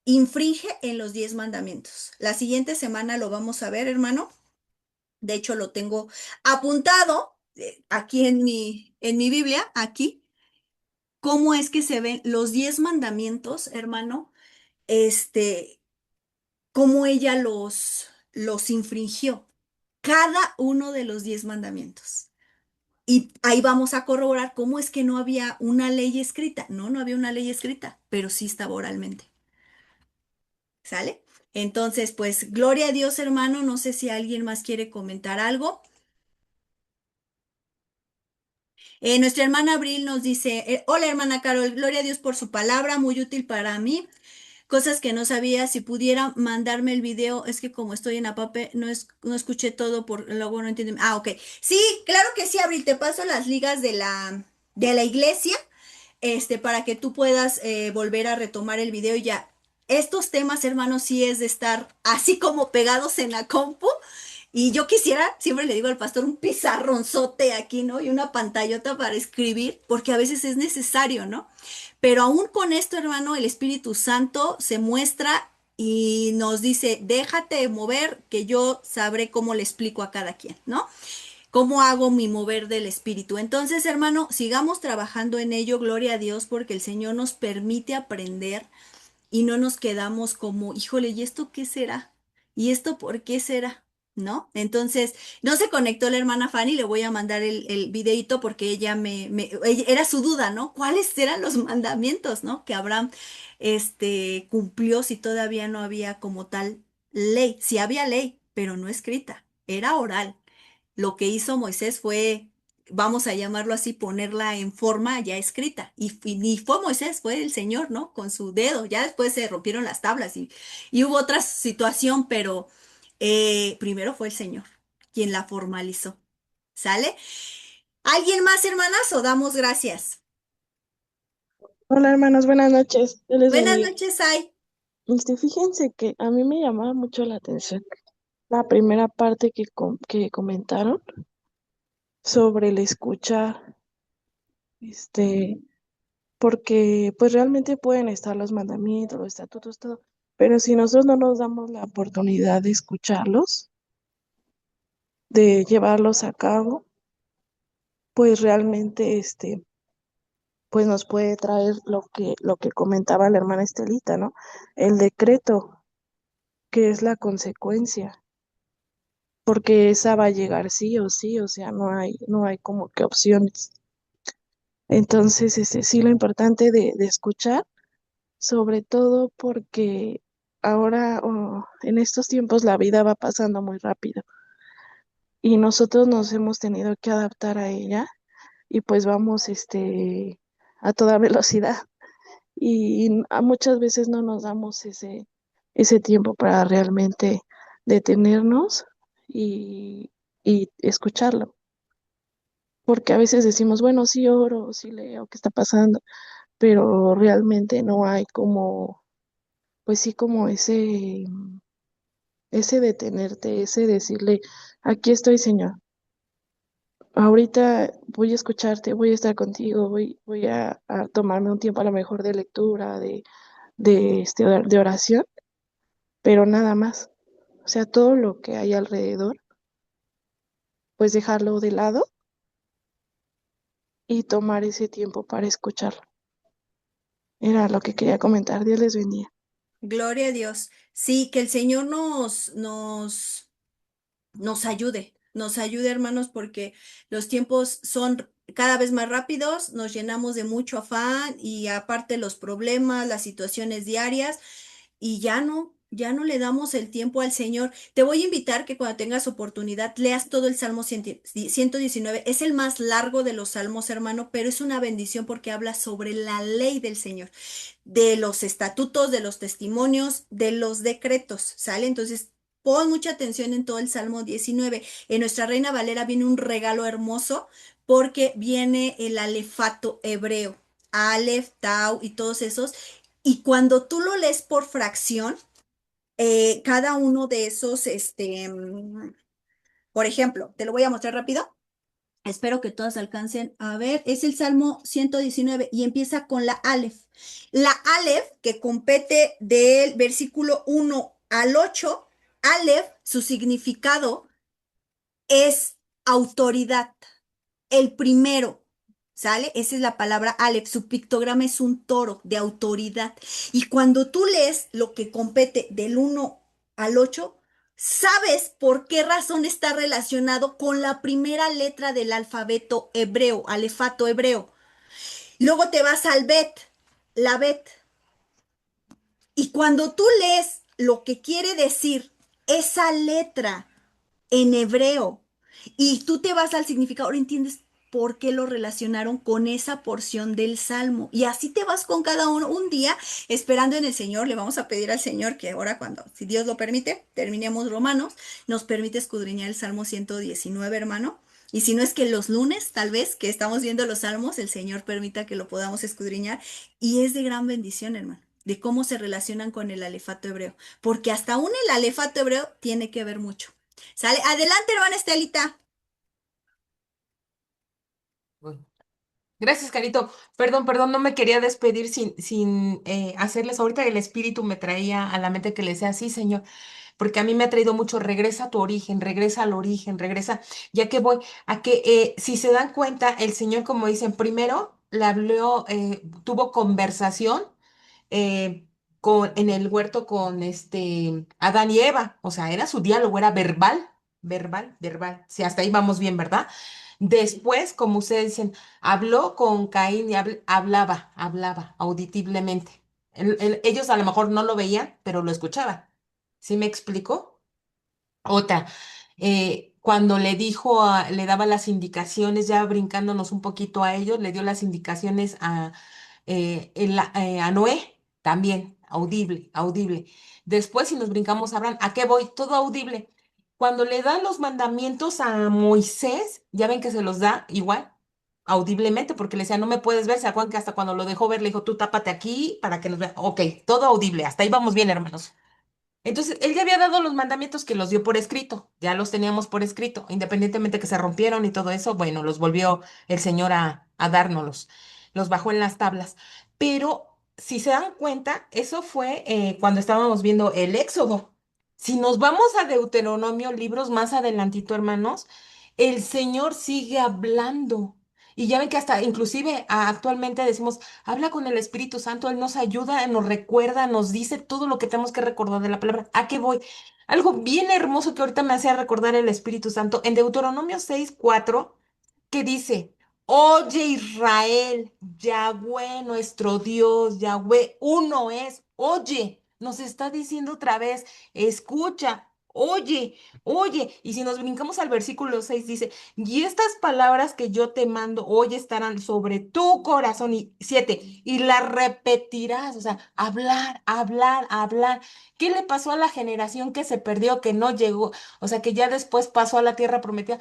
infringe en los 10 mandamientos. La siguiente semana lo vamos a ver, hermano. De hecho, lo tengo apuntado aquí en mi Biblia, aquí, cómo es que se ven los 10 mandamientos, hermano, este, cómo ella los infringió, cada uno de los 10 mandamientos. Y ahí vamos a corroborar cómo es que no había una ley escrita. No, no había una ley escrita, pero sí estaba oralmente. ¿Sale? Entonces, pues, gloria a Dios, hermano. No sé si alguien más quiere comentar algo. Nuestra hermana Abril nos dice, hola hermana Carol, gloria a Dios por su palabra, muy útil para mí. Cosas que no sabía, si pudiera mandarme el video, es que como estoy en Apape, no escuché todo, luego no entiendo. Ah, ok. Sí, claro que sí, Abril, te paso las ligas de la iglesia, para que tú puedas volver a retomar el video y ya. Estos temas, hermanos, sí es de estar así como pegados en la compu. Y yo quisiera, siempre le digo al pastor, un pizarronzote aquí, ¿no? Y una pantallota para escribir, porque a veces es necesario, ¿no? Pero aún con esto, hermano, el Espíritu Santo se muestra y nos dice, déjate mover, que yo sabré cómo le explico a cada quien, ¿no? ¿Cómo hago mi mover del Espíritu? Entonces, hermano, sigamos trabajando en ello, gloria a Dios, porque el Señor nos permite aprender y no nos quedamos como, híjole, ¿y esto qué será? ¿Y esto por qué será? ¿No? Entonces, no se conectó la hermana Fanny, le voy a mandar el videíto porque ella era su duda, ¿no? ¿Cuáles eran los mandamientos, ¿no? Que Abraham, cumplió si todavía no había como tal ley. Sí había ley, pero no escrita, era oral. Lo que hizo Moisés fue, vamos a llamarlo así, ponerla en forma ya escrita. Y ni fue Moisés, fue el Señor, ¿no? Con su dedo. Ya después se rompieron las tablas y hubo otra situación, pero primero fue el Señor quien la formalizó. ¿Sale? ¿Alguien más, hermanas, o damos gracias? Hola hermanos, buenas noches. Yo les Buenas bendiga. noches, Ay. Fíjense que a mí me llamaba mucho la atención la primera parte que comentaron sobre el escuchar, este, porque pues realmente pueden estar los mandamientos, los estatutos, todo, pero si nosotros no nos damos la oportunidad de escucharlos, de llevarlos a cabo, pues realmente pues nos puede traer lo que comentaba la hermana Estelita, ¿no? El decreto, que es la consecuencia, porque esa va a llegar sí o sí, o sea, no hay como que opciones. Entonces, sí lo importante de escuchar, sobre todo porque ahora, en estos tiempos, la vida va pasando muy rápido y nosotros nos hemos tenido que adaptar a ella y pues vamos, a toda velocidad y muchas veces no nos damos ese tiempo para realmente detenernos y, y escucharlo. Porque a veces decimos, bueno, sí oro, sí leo, ¿qué está pasando? Pero realmente no hay como, pues sí, como ese detenerte, ese decirle, aquí estoy, Señor. Ahorita voy a escucharte, voy a estar contigo, voy a tomarme un tiempo a lo mejor de lectura, de oración, pero nada más. O sea, todo lo que hay alrededor, pues dejarlo de lado y tomar ese tiempo para escucharlo. Era lo que quería comentar. Dios les bendiga. Gloria a Dios. Sí, que el Señor nos ayude, hermanos, porque los tiempos son cada vez más rápidos, nos llenamos de mucho afán y aparte los problemas, las situaciones diarias y ya no le damos el tiempo al Señor. Te voy a invitar que cuando tengas oportunidad leas todo el Salmo 119. Es el más largo de los salmos, hermano, pero es una bendición porque habla sobre la ley del Señor, de los estatutos, de los testimonios, de los decretos, ¿sale? Entonces, pon mucha atención en todo el Salmo 19. En nuestra Reina Valera viene un regalo hermoso porque viene el alefato hebreo, Aleph, Tau y todos esos. Y cuando tú lo lees por fracción, cada uno de esos, por ejemplo, te lo voy a mostrar rápido. Espero que todas alcancen a ver. Es el Salmo 119 y empieza con la Aleph. La Aleph, que compete del versículo 1 al 8, Aleph, su significado es autoridad. El primero, ¿sale? Esa es la palabra Aleph. Su pictograma es un toro de autoridad. Y cuando tú lees lo que compete del 1 al 8, sabes por qué razón está relacionado con la primera letra del alfabeto hebreo, alefato hebreo. Luego te vas al Bet, la Bet. Y cuando tú lees lo que quiere decir esa letra en hebreo y tú te vas al significado, ahora entiendes por qué lo relacionaron con esa porción del Salmo. Y así te vas con cada uno. Un día, esperando en el Señor, le vamos a pedir al Señor que ahora cuando, si Dios lo permite, terminemos Romanos, nos permite escudriñar el Salmo 119, hermano. Y si no es que los lunes, tal vez, que estamos viendo los salmos, el Señor permita que lo podamos escudriñar. Y es de gran bendición, hermano, de cómo se relacionan con el alefato hebreo. Porque hasta aún el alefato hebreo tiene que ver mucho. ¿Sale? Adelante, hermana Estelita. Bueno, gracias, Carito. Perdón, perdón, no me quería despedir sin hacerles. Ahorita el espíritu me traía a la mente que le decía, sí, Señor, porque a mí me ha traído mucho, regresa a tu origen, regresa al origen, regresa, ya que voy a que, si se dan cuenta, el Señor, como dicen, primero le habló, tuvo conversación en el huerto con Adán y Eva, o sea, era su diálogo, era verbal, verbal, verbal. Si hasta ahí vamos bien, ¿verdad? Después, como ustedes dicen, habló con Caín y hablaba auditiblemente. Ellos a lo mejor no lo veían, pero lo escuchaban. ¿Sí me explico? Otra, cuando le dijo, le daba las indicaciones, ya brincándonos un poquito a ellos, le dio las indicaciones a Noé, también, audible, audible. Después, si nos brincamos a Abraham, ¿a qué voy? Todo audible. Cuando le dan los mandamientos a Moisés, ya ven que se los da igual, audiblemente, porque le decía, no me puedes ver, ¿se acuerdan que hasta cuando lo dejó ver, le dijo, tú tápate aquí para que nos vea? Ok, todo audible, hasta ahí vamos bien, hermanos. Entonces, él ya había dado los mandamientos que los dio por escrito, ya los teníamos por escrito, independientemente que se rompieron y todo eso, bueno, los volvió el Señor a dárnoslos. los bajó en las tablas. Pero si se dan cuenta, eso fue cuando estábamos viendo el Éxodo. Si nos vamos a Deuteronomio, libros más adelantito, hermanos, el Señor sigue hablando. Y ya ven que hasta inclusive actualmente decimos, habla con el Espíritu Santo, Él nos ayuda, nos recuerda, nos dice todo lo que tenemos que recordar de la palabra. ¿A qué voy? Algo bien hermoso que ahorita me hacía recordar el Espíritu Santo en Deuteronomio 6:4 que dice, oye Israel, Yahweh nuestro Dios, Yahweh uno es, oye, nos está diciendo otra vez, escucha. Oye, oye, y si nos brincamos al versículo 6 dice, y estas palabras que yo te mando hoy estarán sobre tu corazón, y 7, y las repetirás, o sea, hablar, hablar, hablar. ¿Qué le pasó a la generación que se perdió, que no llegó, o sea, que ya después pasó a la tierra prometida?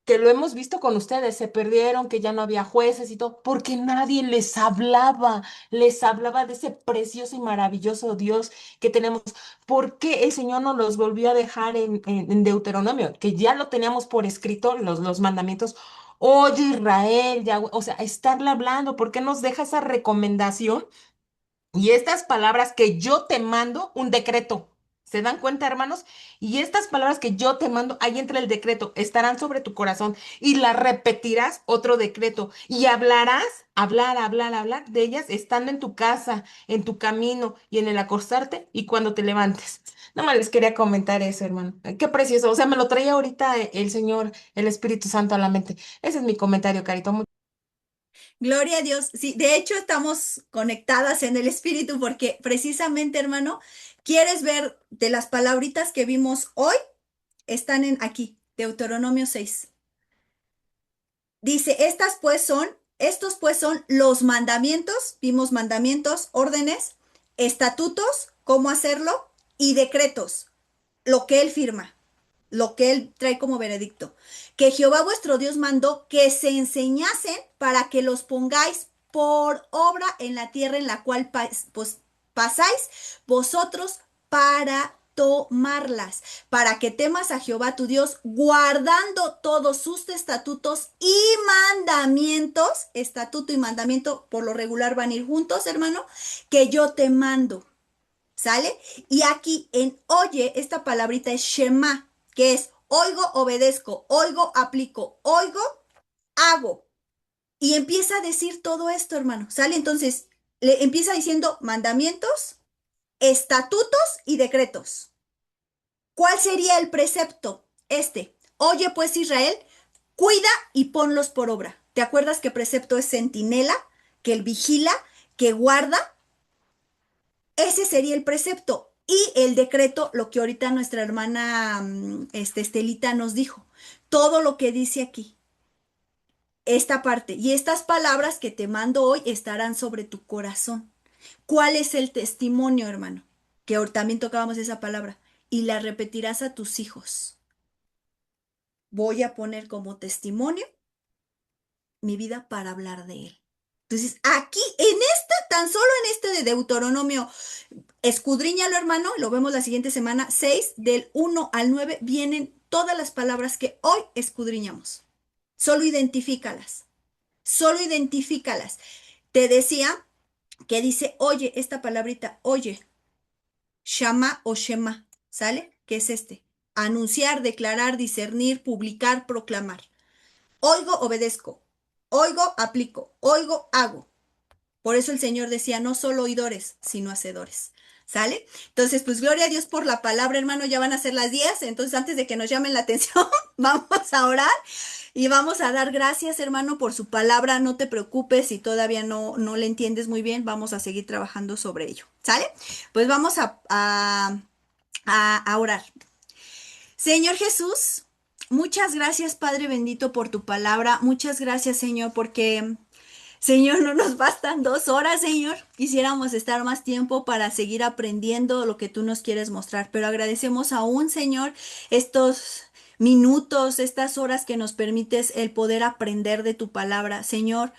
Que lo hemos visto con ustedes, se perdieron, que ya no había jueces y todo, porque nadie les hablaba de ese precioso y maravilloso Dios que tenemos. ¿Por qué el Señor nos los volvió a dejar en Deuteronomio? Que ya lo teníamos por escrito, los mandamientos. Oye Israel, ya, o sea, estarle hablando, ¿por qué nos deja esa recomendación? Y estas palabras que yo te mando, un decreto. ¿Se dan cuenta, hermanos? Y estas palabras que yo te mando, ahí entra el decreto, estarán sobre tu corazón y las repetirás otro decreto y hablarás, hablar, hablar, hablar de ellas estando en tu casa, en tu camino y en el acostarte y cuando te levantes. No más les quería comentar eso, hermano. Qué precioso. O sea, me lo traía ahorita el Señor, el Espíritu Santo a la mente. Ese es mi comentario, Carito. Gloria a Dios. Sí, de hecho estamos conectadas en el espíritu porque precisamente, hermano, quieres ver de las palabritas que vimos hoy, están en aquí, Deuteronomio 6. Dice, estos pues son los mandamientos, vimos mandamientos, órdenes, estatutos, cómo hacerlo y decretos, lo que él firma, lo que él trae como veredicto, que Jehová vuestro Dios mandó que se enseñasen para que los pongáis por obra en la tierra en la cual pasáis vosotros para tomarlas, para que temas a Jehová tu Dios, guardando todos sus estatutos y mandamientos. Estatuto y mandamiento por lo regular van a ir juntos, hermano, que yo te mando. ¿Sale? Y aquí en oye, esta palabrita es Shema, que es oigo, obedezco, oigo, aplico, oigo, hago. Y empieza a decir todo esto, hermano. ¿Sale? Entonces, le empieza diciendo mandamientos, estatutos y decretos. ¿Cuál sería el precepto? Oye pues Israel, cuida y ponlos por obra. ¿Te acuerdas que precepto es centinela, que él vigila, que guarda? Ese sería el precepto. Y el decreto, lo que ahorita nuestra hermana Estelita nos dijo, todo lo que dice aquí, esta parte y estas palabras que te mando hoy estarán sobre tu corazón. ¿Cuál es el testimonio, hermano? Que también tocábamos esa palabra. Y la repetirás a tus hijos. Voy a poner como testimonio mi vida para hablar de él. Entonces, aquí, tan solo en este de Deuteronomio, escudriñalo, hermano, lo vemos la siguiente semana, 6 del 1 al 9 vienen todas las palabras que hoy escudriñamos. Solo identifícalas, solo identifícalas. Te decía que dice, oye, esta palabrita, oye, shama o shema, ¿sale? ¿Qué es este? Anunciar, declarar, discernir, publicar, proclamar. Oigo, obedezco. Oigo, aplico. Oigo, hago. Por eso el Señor decía, no solo oidores, sino hacedores. ¿Sale? Entonces, pues gloria a Dios por la palabra, hermano. Ya van a ser las 10. Entonces, antes de que nos llamen la atención, vamos a orar y vamos a dar gracias, hermano, por su palabra. No te preocupes si todavía no le entiendes muy bien. Vamos a seguir trabajando sobre ello. ¿Sale? Pues vamos a orar. Señor Jesús, muchas gracias, Padre bendito, por tu palabra. Muchas gracias, Señor, porque Señor, no nos bastan 2 horas, Señor. Quisiéramos estar más tiempo para seguir aprendiendo lo que tú nos quieres mostrar, pero agradecemos aún, Señor, estos minutos, estas horas que nos permites el poder aprender de tu palabra. Señor,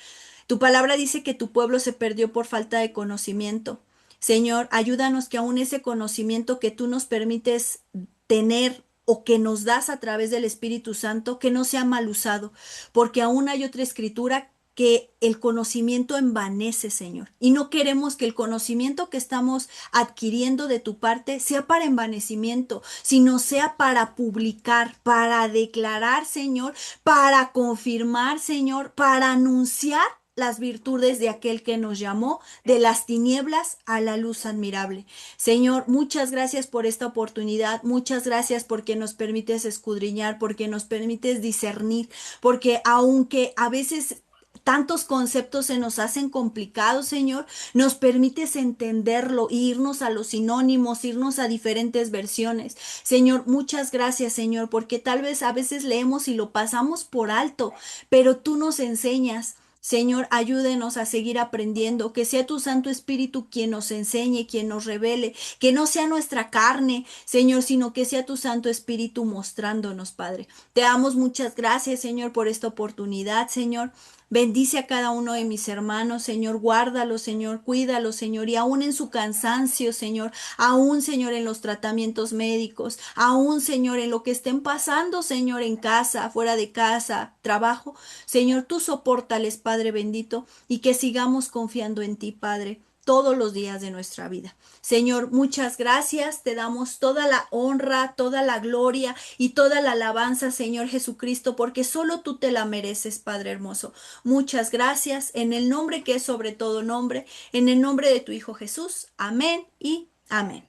tu palabra dice que tu pueblo se perdió por falta de conocimiento. Señor, ayúdanos que aún ese conocimiento que tú nos permites tener o que nos das a través del Espíritu Santo, que no sea mal usado, porque aún hay otra escritura que el conocimiento envanece, Señor. Y no queremos que el conocimiento que estamos adquiriendo de tu parte sea para envanecimiento, sino sea para publicar, para declarar, Señor, para confirmar, Señor, para anunciar las virtudes de aquel que nos llamó de las tinieblas a la luz admirable. Señor, muchas gracias por esta oportunidad, muchas gracias porque nos permites escudriñar, porque nos permites discernir, porque aunque a veces tantos conceptos se nos hacen complicados, Señor, nos permites entenderlo, e irnos a los sinónimos, irnos a diferentes versiones. Señor, muchas gracias, Señor, porque tal vez a veces leemos y lo pasamos por alto, pero tú nos enseñas. Señor, ayúdenos a seguir aprendiendo, que sea tu Santo Espíritu quien nos enseñe, quien nos revele, que no sea nuestra carne, Señor, sino que sea tu Santo Espíritu mostrándonos, Padre. Te damos muchas gracias, Señor, por esta oportunidad, Señor. Bendice a cada uno de mis hermanos, Señor, guárdalo, Señor, cuídalo, Señor, y aún en su cansancio, Señor, aún, Señor, en los tratamientos médicos, aún, Señor, en lo que estén pasando, Señor, en casa, fuera de casa, trabajo, Señor, tú sopórtales, Padre bendito, y que sigamos confiando en ti, Padre, todos los días de nuestra vida. Señor, muchas gracias, te damos toda la honra, toda la gloria y toda la alabanza, Señor Jesucristo, porque solo tú te la mereces, Padre hermoso. Muchas gracias, en el nombre que es sobre todo nombre, en el nombre de tu Hijo Jesús. Amén y amén.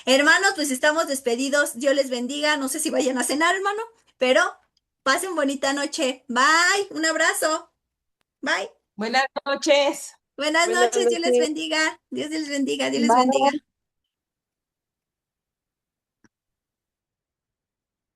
Hermanos, pues estamos despedidos. Dios les bendiga. No sé si vayan a cenar, hermano, pero pasen bonita noche. Bye. Un abrazo. Bye. Buenas noches. Buenas Buenas noches. Dios les noches. bendiga. Dios les bendiga. Dios les Bye. bendiga.